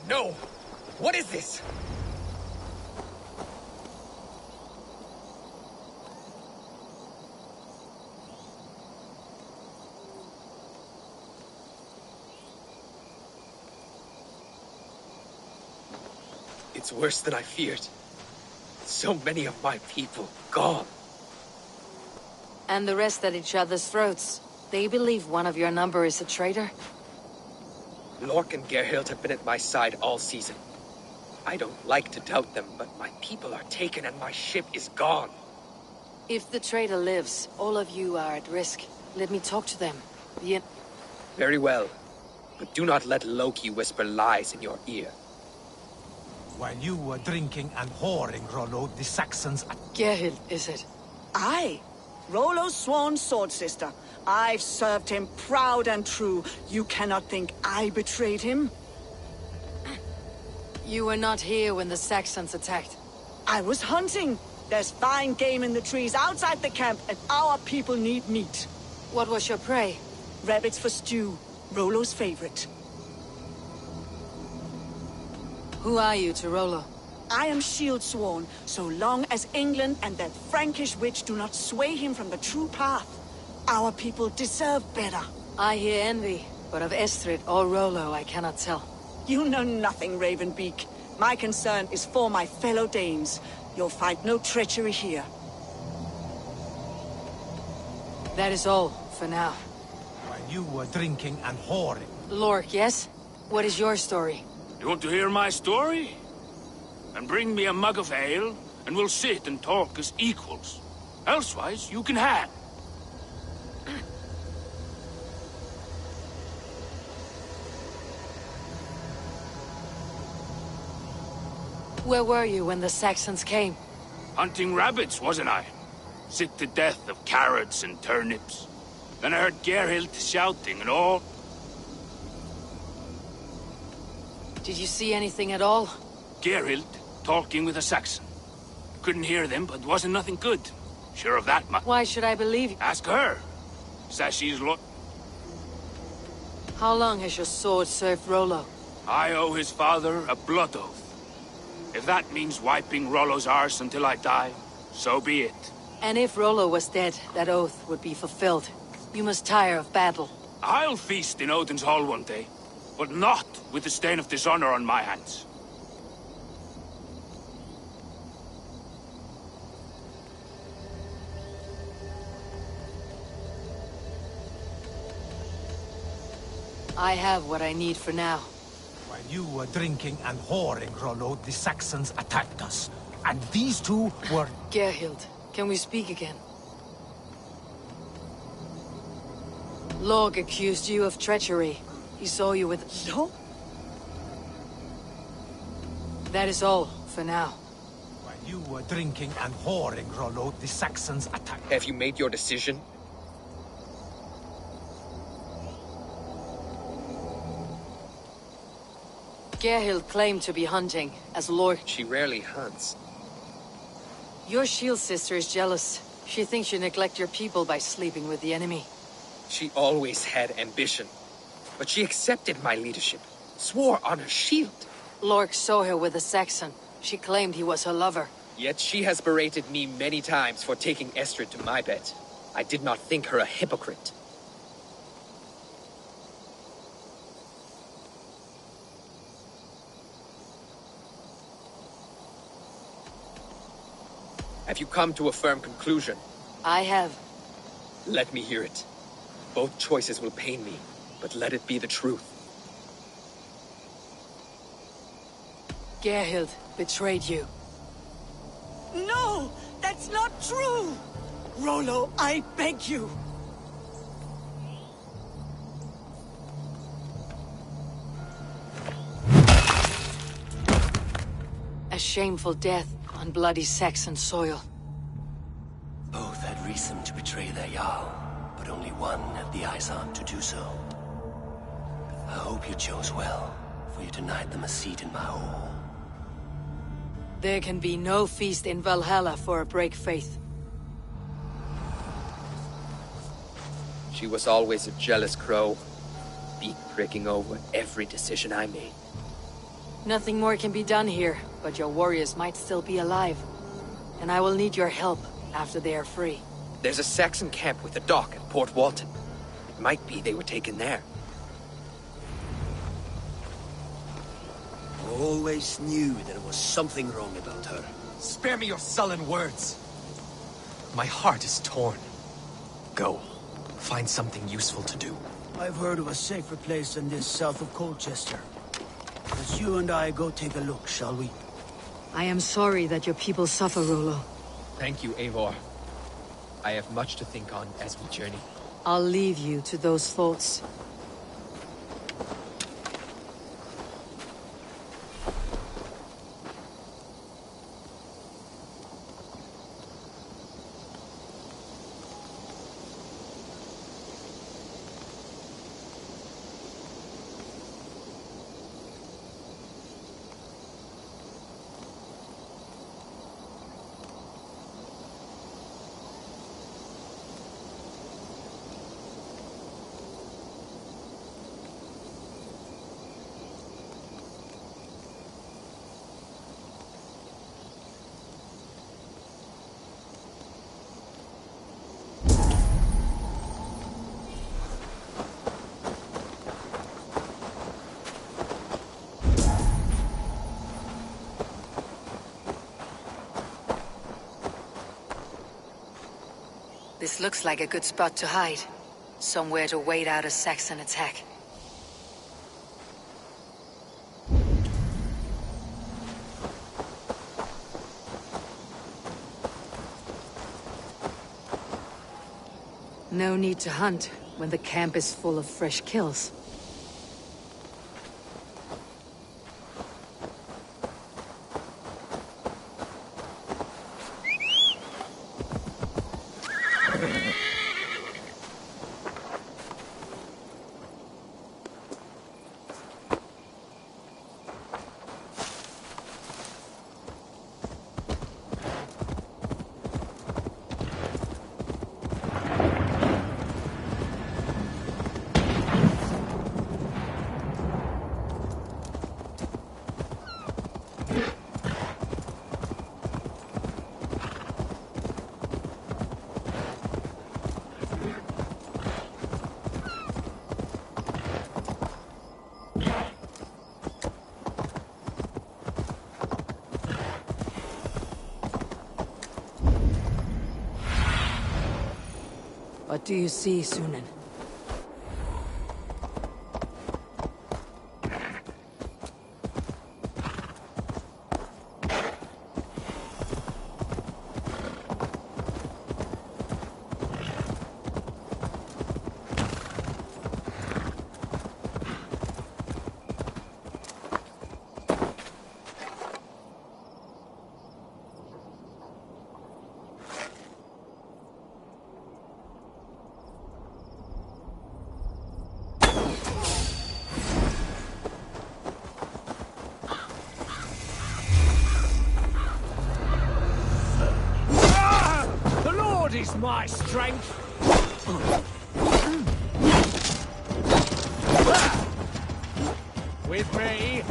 No! What is this? It's worse than I feared. So many of my people gone. And the rest at each other's throats. They believe one of your number is a traitor? Lork and Gerhild have been at my side all season. I don't like to doubt them, but my people are taken and my ship is gone. If the traitor lives, all of you are at risk. Let me talk to them. Very well. But do not let Loki whisper lies in your ear. While you were drinking and whoring, Rollo, the Saxons... Gerhild, is it? Aye. Rollo's sworn sword sister. I've served him proud and true. You cannot think I betrayed him? You were not here when the Saxons attacked. I was hunting. There's fine game in the trees outside the camp, and our people need meat. What was your prey? Rabbits for stew. Rollo's favorite. Who are you to Rollo? I am shield sworn, so long as England and that Frankish witch do not sway him from the true path. Our people deserve better. I hear envy, but of Estrid or Rollo I cannot tell. You know nothing, Ravenbeak. My concern is for my fellow Danes. You'll find no treachery here. That is all, for now. While you were drinking and whoring. Lork, yes? What is your story? You want to hear my story? Then bring me a mug of ale, and we'll sit and talk as equals. Elsewise, you can have. Where were you when the Saxons came? Hunting rabbits, wasn't I? Sick to death of carrots and turnips. Then I heard Gerhild shouting and all. Did you see anything at all? Gerhild talking with a Saxon. Couldn't hear them, but wasn't nothing good. Sure of that much. Why should I believe you? Ask her. Says she's How long has your sword served Rollo? I owe his father a blood oath. If that means wiping Rollo's arse until I die, so be it. And if Rollo was dead, that oath would be fulfilled. You must tire of battle. I'll feast in Odin's hall one day, but not with the stain of dishonor on my hands. I have what I need for now. While you were drinking and whoring, Rollo, the Saxons attacked us. And these two were... Gerhild, can we speak again? Lorg accused you of treachery. He saw you with... No? That is all, for now. While you were drinking and whoring, Rollo, the Saxons attacked... Have you made your decision? Gerhild claimed to be hunting, as Lorg... She rarely hunts. Your shield sister is jealous. She thinks you neglect your people by sleeping with the enemy. She always had ambition. But she accepted my leadership. Swore on her shield. Lorg saw her with a Saxon. She claimed he was her lover. Yet she has berated me many times for taking Estrid to my bed. I did not think her a hypocrite. Have you come to a firm conclusion? I have. Let me hear it. Both choices will pain me, but let it be the truth. Gerhild betrayed you. No! That's not true! Rollo, I beg you! A shameful death on bloody Saxon soil. Both had reason to betray their Jarl, but only one had the eyes on to do so. I hope you chose well, for you denied them a seat in my hall. There can be no feast in Valhalla for a break faith. She was always a jealous crow, beak pricking over every decision I made. Nothing more can be done here, but your warriors might still be alive. And I will need your help after they are free. There's a Saxon camp with a dock at Port Walton. It might be they were taken there. I always knew there was something wrong about her. Spare me your sullen words. My heart is torn. Go. Find something useful to do. I've heard of a safer place than this south of Colchester. Let's you and I go take a look, shall we? I am sorry that your people suffer, Rollo. Thank you, Eivor. I have much to think on as we journey. I'll leave you to those thoughts. This looks like a good spot to hide. Somewhere to wait out a Saxon attack. No need to hunt when the camp is full of fresh kills. What do you see, Sunan? Is my strength. With me.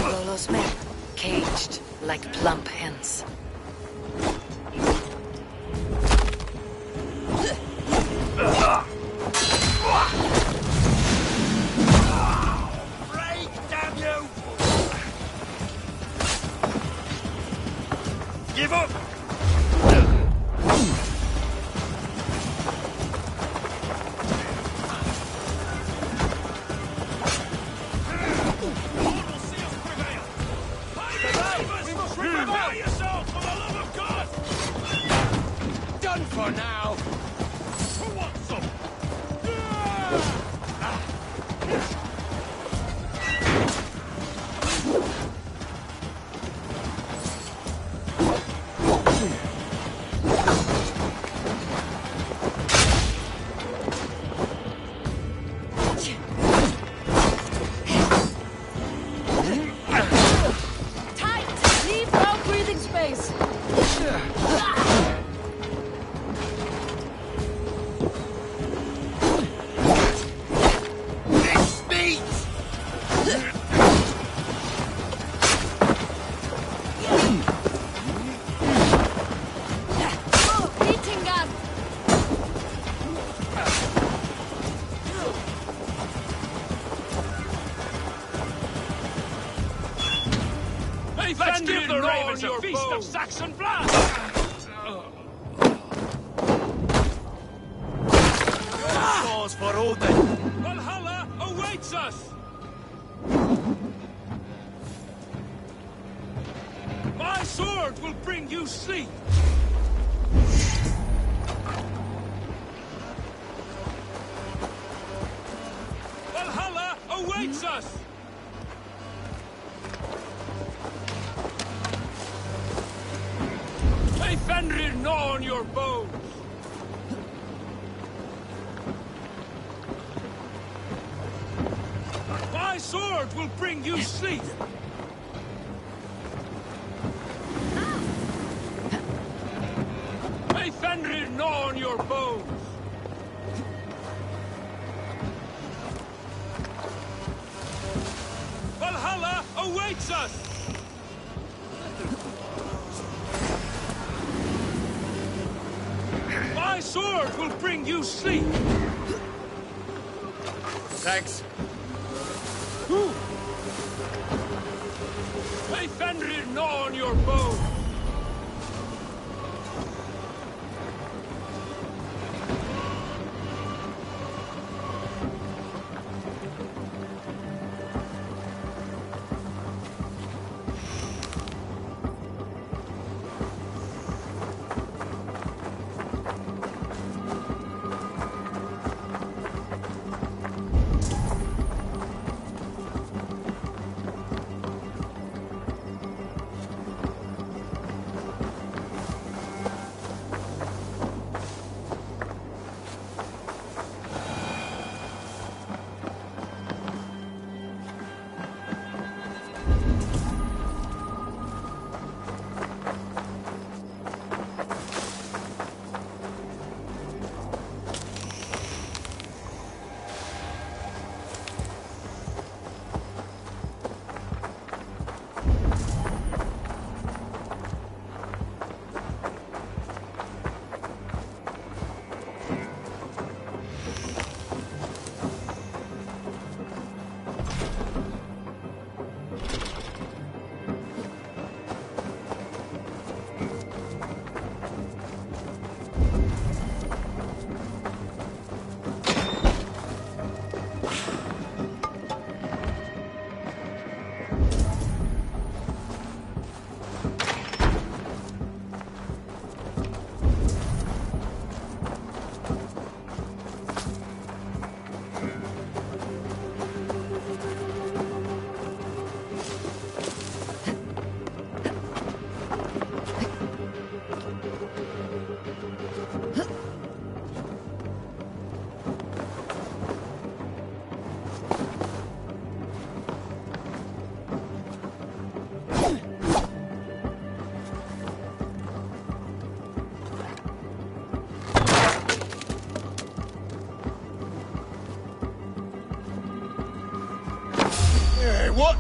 Lolo's men, caged like plump hens. Break, damn you! Give up! Done for now. Who wants some? Tight! Leave no breathing space! Let's give the ravens a feast of Saxon blood! Cause for Odin. Valhalla awaits us! My sword will bring you sleep! Valhalla awaits us! May Fenrir gnaw on your bones! My sword will bring you sleep! May Fenrir gnaw on your bones! Valhalla protects us! My sword will bring you sleep! Thanks. May Fenrir gnaw on your bone! What?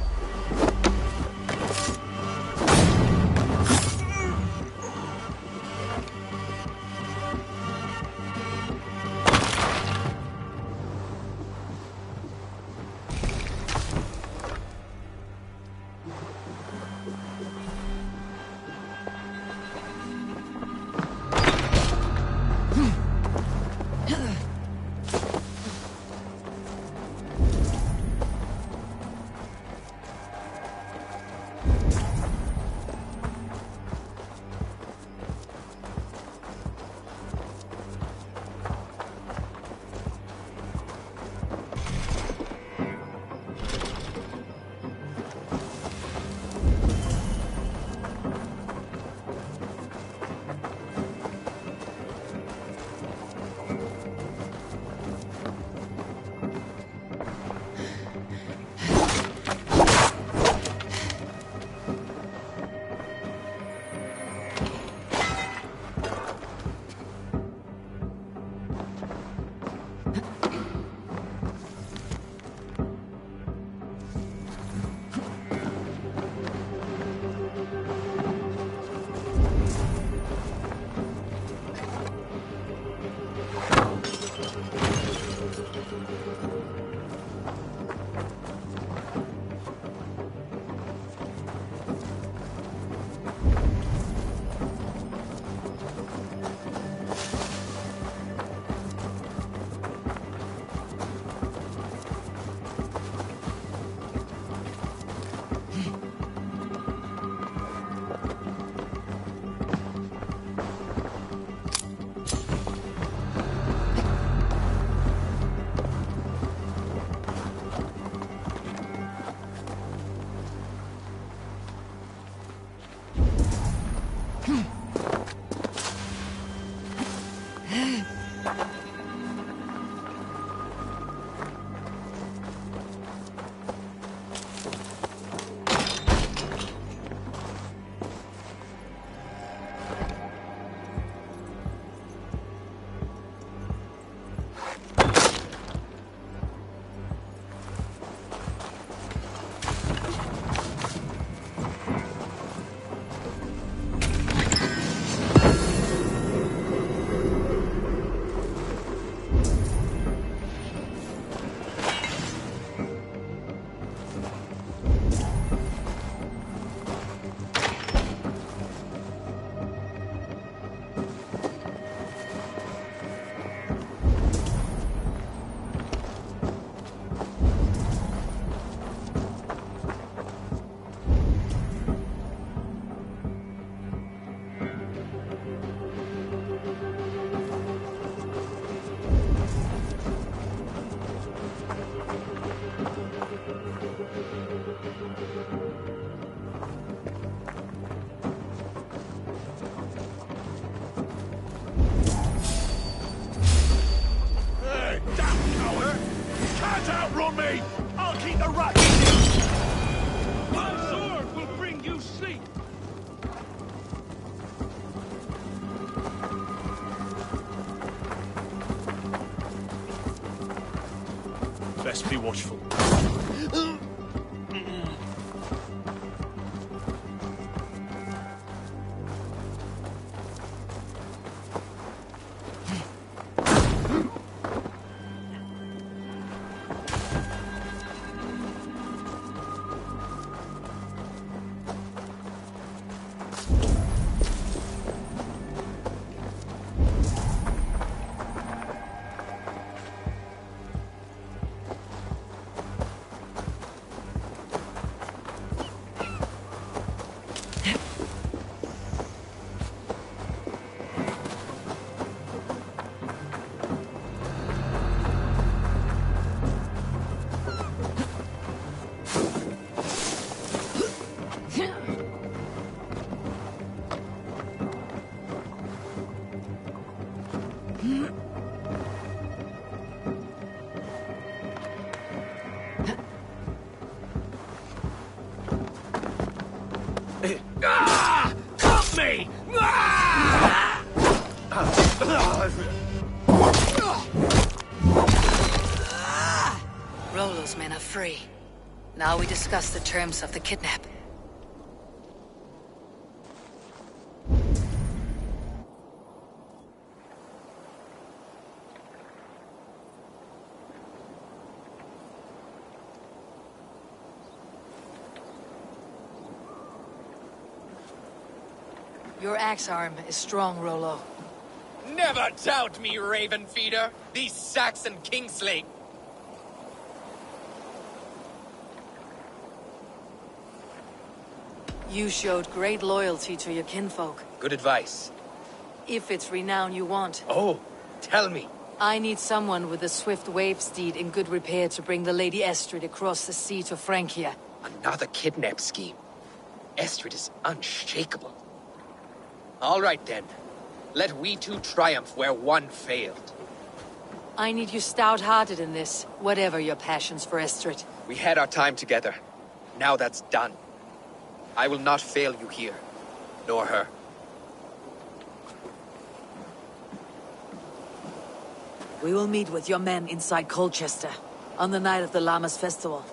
rats outrun me! I'll keep the rats! My sword will bring you sleep! Best be watchful. Ah! Cut me! Ah! Rollo's men are free. Now we discuss the terms of the kidnap. Your axe arm is strong, Rollo. Never doubt me, Raven Feeder! These Saxon Kingsley! You showed great loyalty to your kinfolk. Good advice. If it's renown you want. Oh, tell me. I need someone with a swift wave steed in good repair to bring the Lady Estrid across the sea to Francia. Another kidnap scheme. Estrid is unshakable. All right then. Let we two triumph where one failed. I need you stout-hearted in this, whatever your passions for Estrid. We had our time together. Now that's done. I will not fail you here, nor her. We will meet with your men inside Colchester, on the night of the Llamas Festival.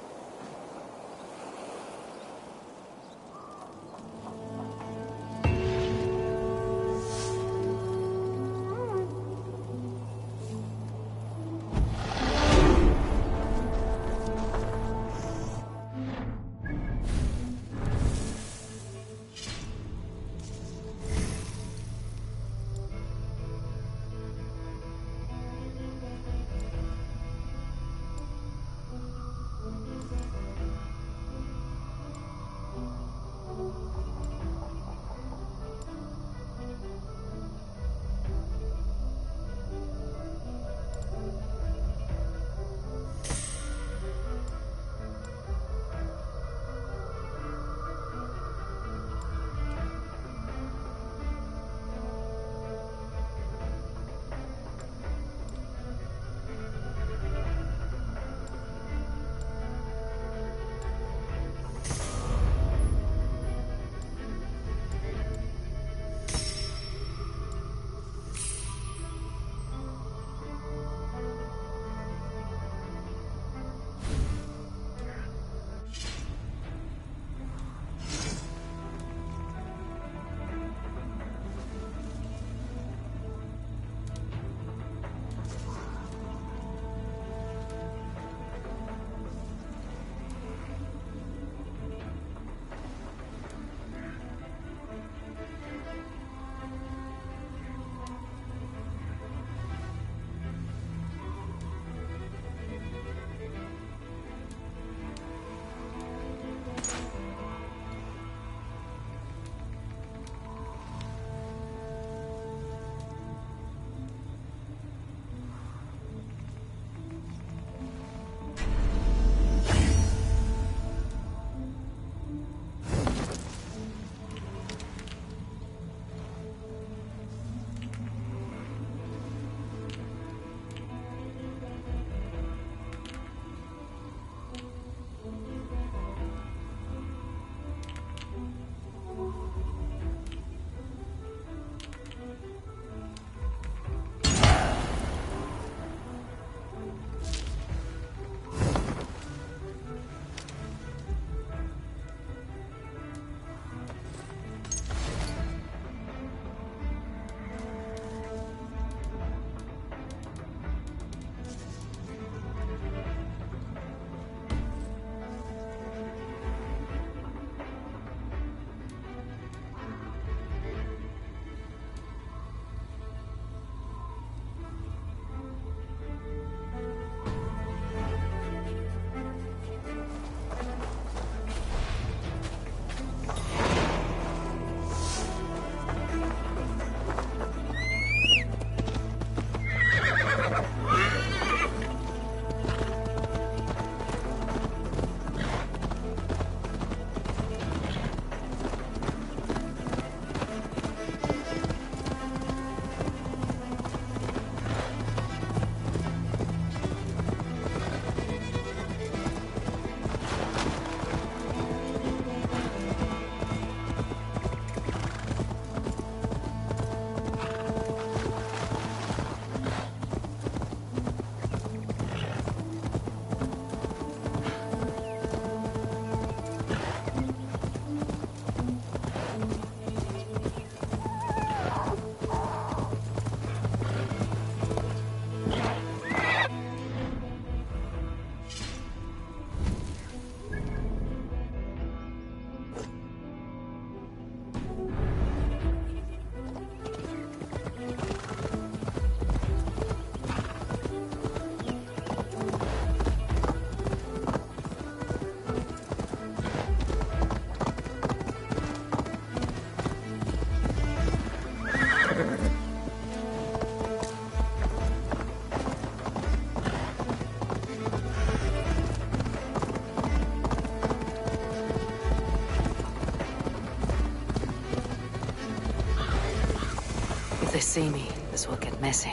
see me, this will get messy.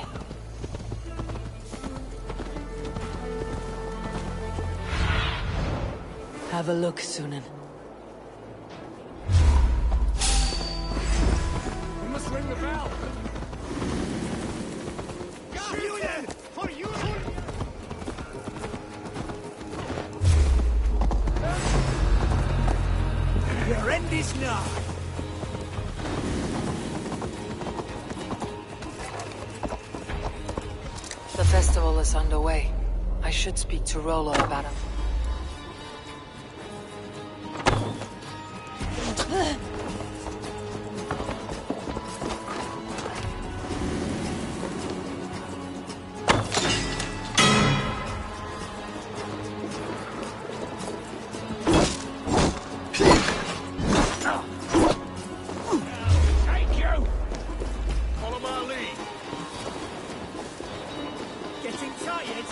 Have a look, Sunan. We must ring the bell. For you! Your end is nigh. The festival is underway. I should speak to Rollo about him. Take you! Follow my lead. Getting tired?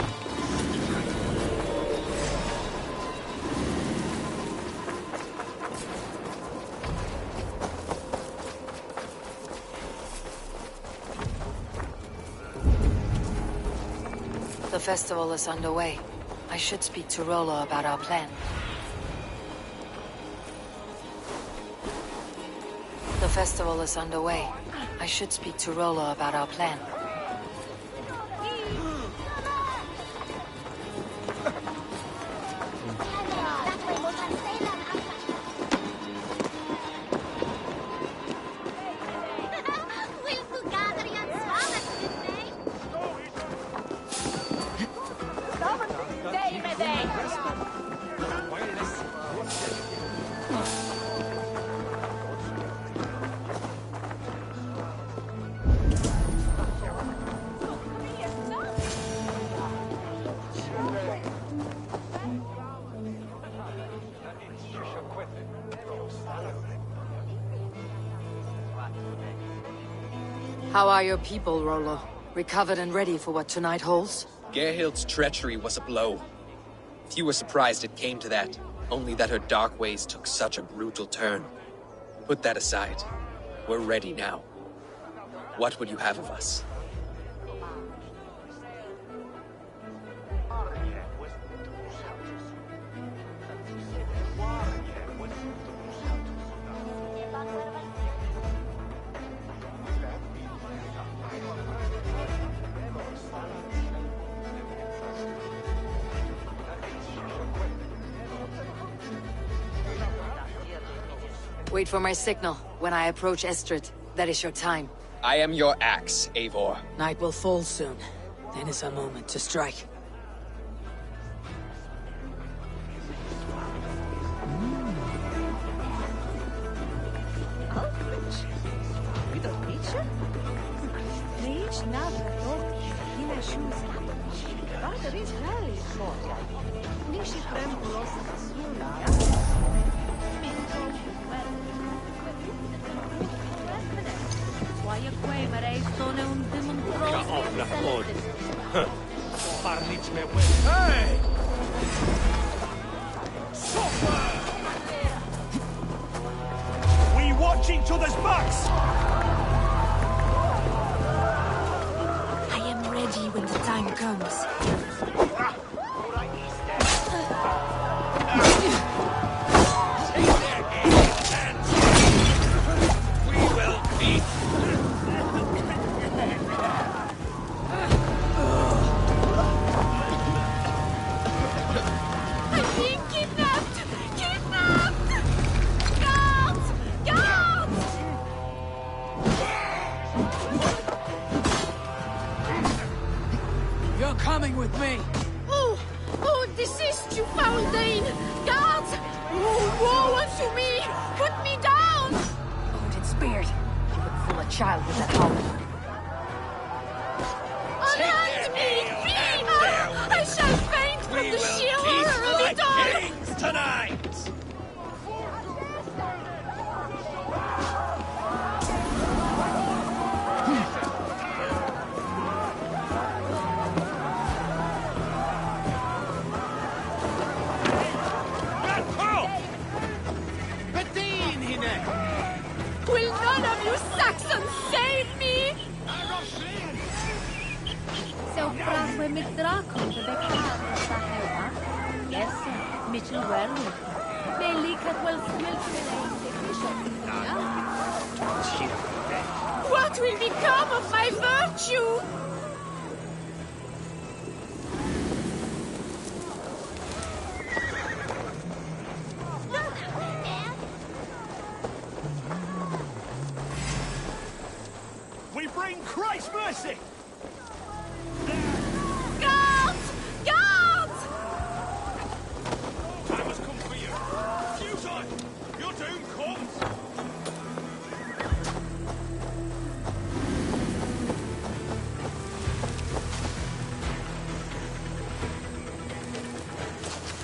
The festival is underway. I should speak to Rollo about our plan. The festival is underway. I should speak to Rollo about our plan. How are your people, Rollo? Recovered and ready for what tonight holds? Gerhild's treachery was a blow. Few were surprised it came to that, only that her dark ways took such a brutal turn. Put that aside. We're ready now. What would you have of us? Wait for my signal. When I approach Estrid, that is your time. I am your axe, Eivor. Night will fall soon. Then is our moment to strike. Hey! Suffer! We watch each other's backs! I am ready when the time comes. We will beat! I'm being kidnapped! Kidnapped! Guards! Guards! You're coming with me! Oh! Oh, desist, you foul Dane! Guards! Oh, woe unto me! Put me down! Odin's beard. You would fool a child with that howl. Unhand me! Free! I shall faint from the sheer horror of it all! Kings tonight! Will none of you Saxons save me? Mitchell werewolf. They leak at well What will become of my virtue? We bring Christ's mercy! Guards! Guards! Time has come for you. Futile! Your doom comes!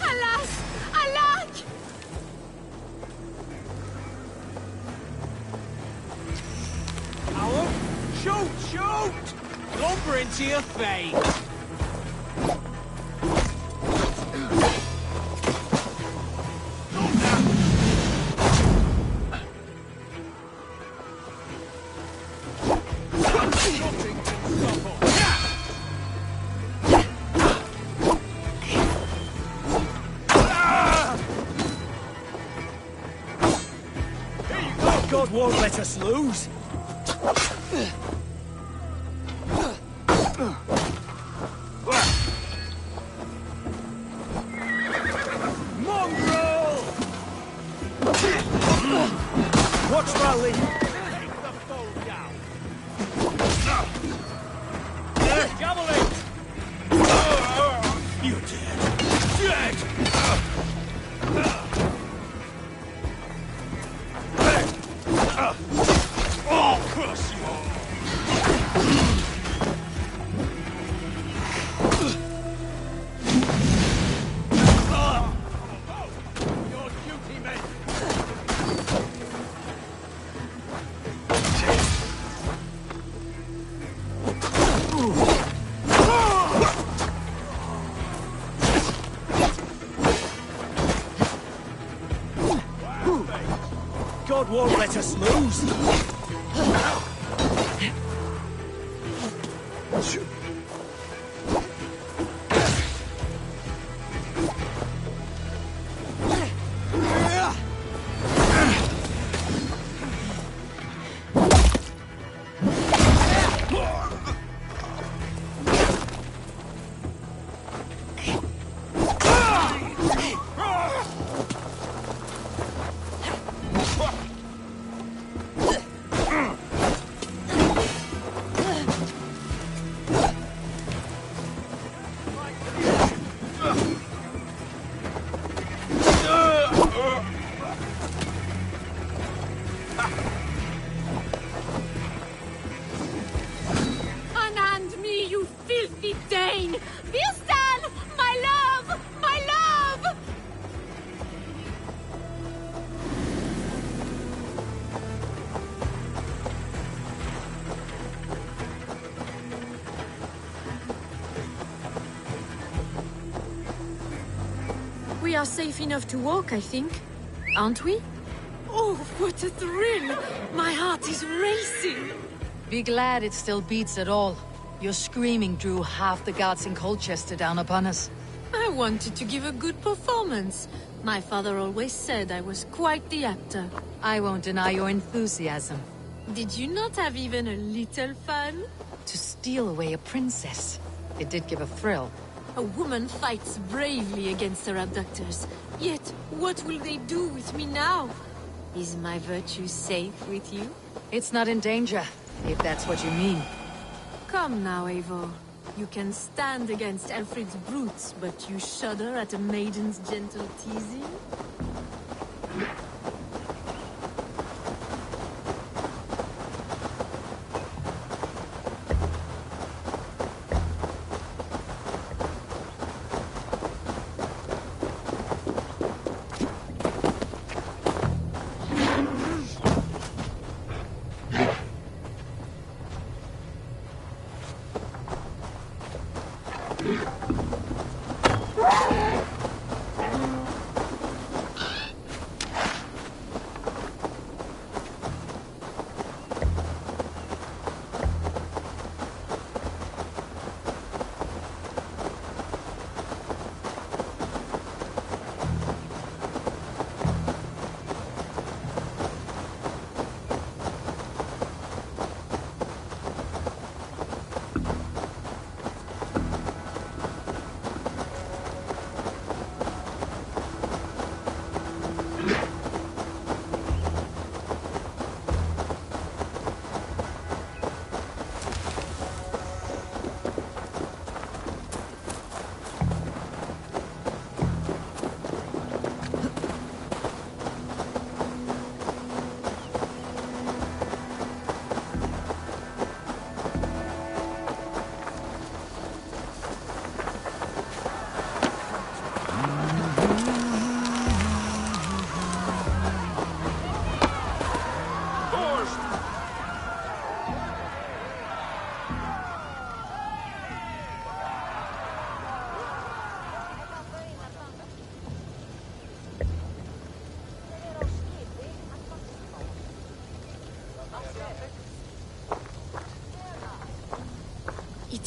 Alas! Alack! Howard? Shoot! Shoot! Lumber into your face! God won't let us lose. Mongrel! Watch rally. Take the foe down. Javelin! You're dead. Dead! Oh, curse you all! Your duty, men! God won't let us lose. Unhand me, you filthy Dane! Vistan! My love! My love! We are safe enough to walk, I think. Aren't we? Oh, what a thrill! My heart is racing! Be glad it still beats at all. Your screaming drew half the guards in Colchester down upon us. I wanted to give a good performance. My father always said I was quite the actor. I won't deny your enthusiasm. Did you not have even a little fun? To steal away a princess. It did give a thrill. A woman fights bravely against her abductors. Yet, what will they do with me now? Is my virtue safe with you? It's not in danger, if that's what you mean. Come now, Eivor. You can stand against Alfred's brutes, but you shudder at a maiden's gentle teasing?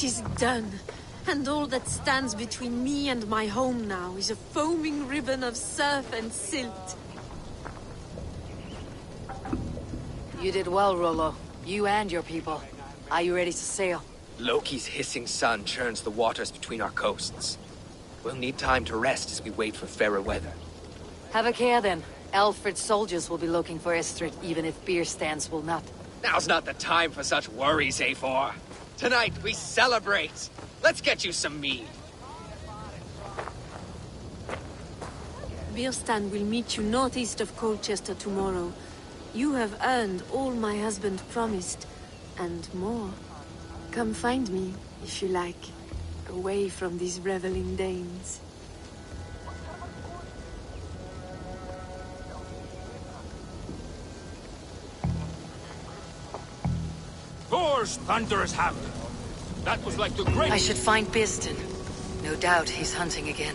It is done. And all that stands between me and my home now is a foaming ribbon of surf and silt. You did well, Rollo. You and your people. Are you ready to sail? Loki's hissing sun churns the waters between our coasts. We'll need time to rest as we wait for fairer weather. Have a care then. Alfred's soldiers will be looking for Estrid, even if beer stands will not. Now's not the time for such worries, A4. Tonight we celebrate. Let's get you some mead. Birstan will meet you northeast of Colchester tomorrow. You have earned all my husband promised, and more. Come find me, if you like, away from these reveling Danes. Thor's thunderous hammer. That was like the great... I should find Birstan. No doubt he's hunting again.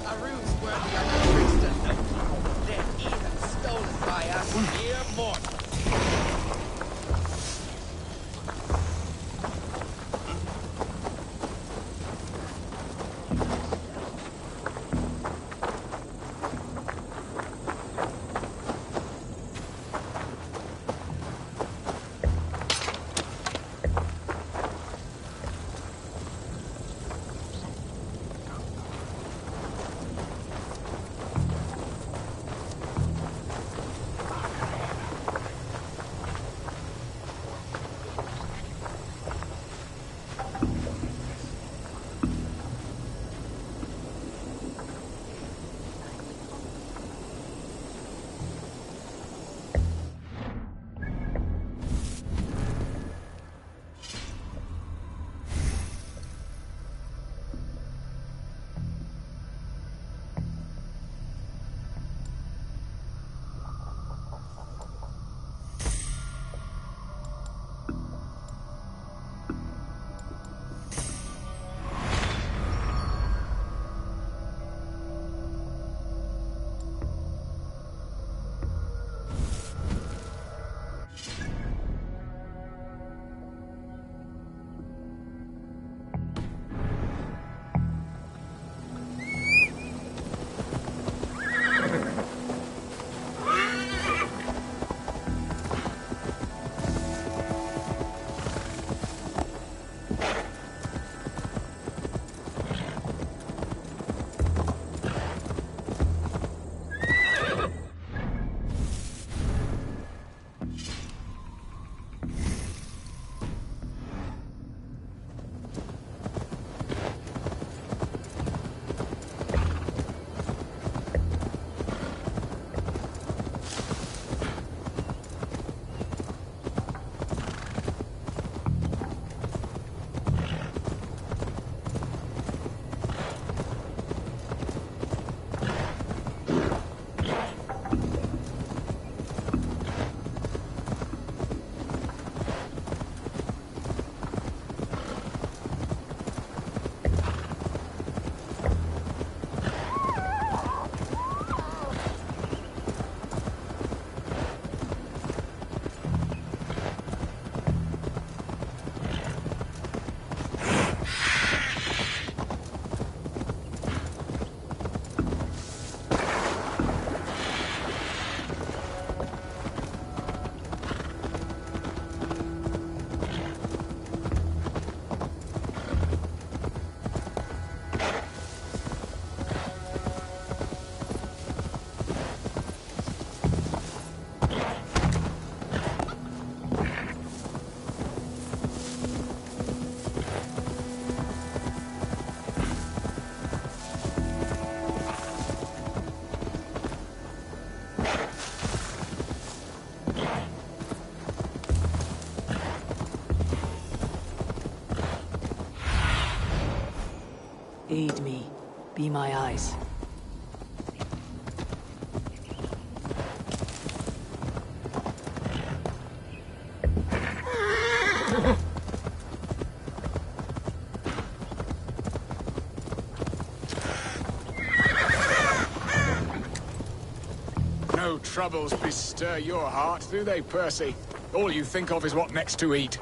Arun's worthy of Tristan. Then even stolen by us mere mortals. Aid me. Be my eyes. No troubles bestir your heart, do they, Percy? All you think of is what next to eat.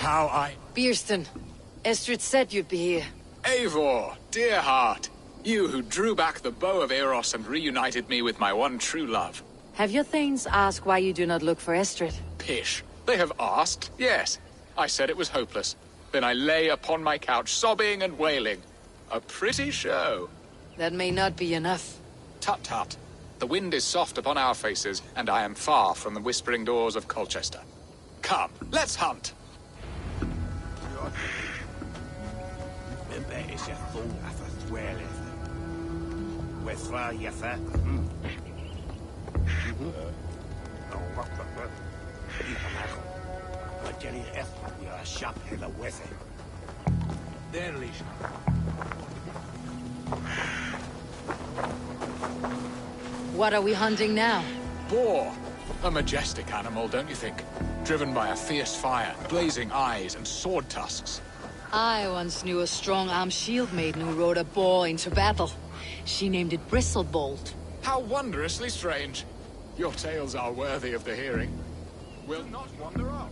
how I... Beerston, Estrid said you'd be here. Eivor, dear heart. You who drew back the bow of Eros and reunited me with my one true love. Have your thanes asked why you do not look for Estrid? Pish. They have asked, yes. I said it was hopeless. Then I lay upon my couch, sobbing and wailing. A pretty show. That may not be enough. Tut-tut. The wind is soft upon our faces, and I am far from the whispering doors of Colchester. Come, let's hunt! What are we hunting now? Boar. A majestic animal, don't you think? Driven by a fierce fire, blazing eyes, and sword tusks. I once knew a strong-armed shield maiden who rode a boar into battle. She named it Bristlebolt. How wondrously strange. Your tales are worthy of the hearing. We'll not wander off.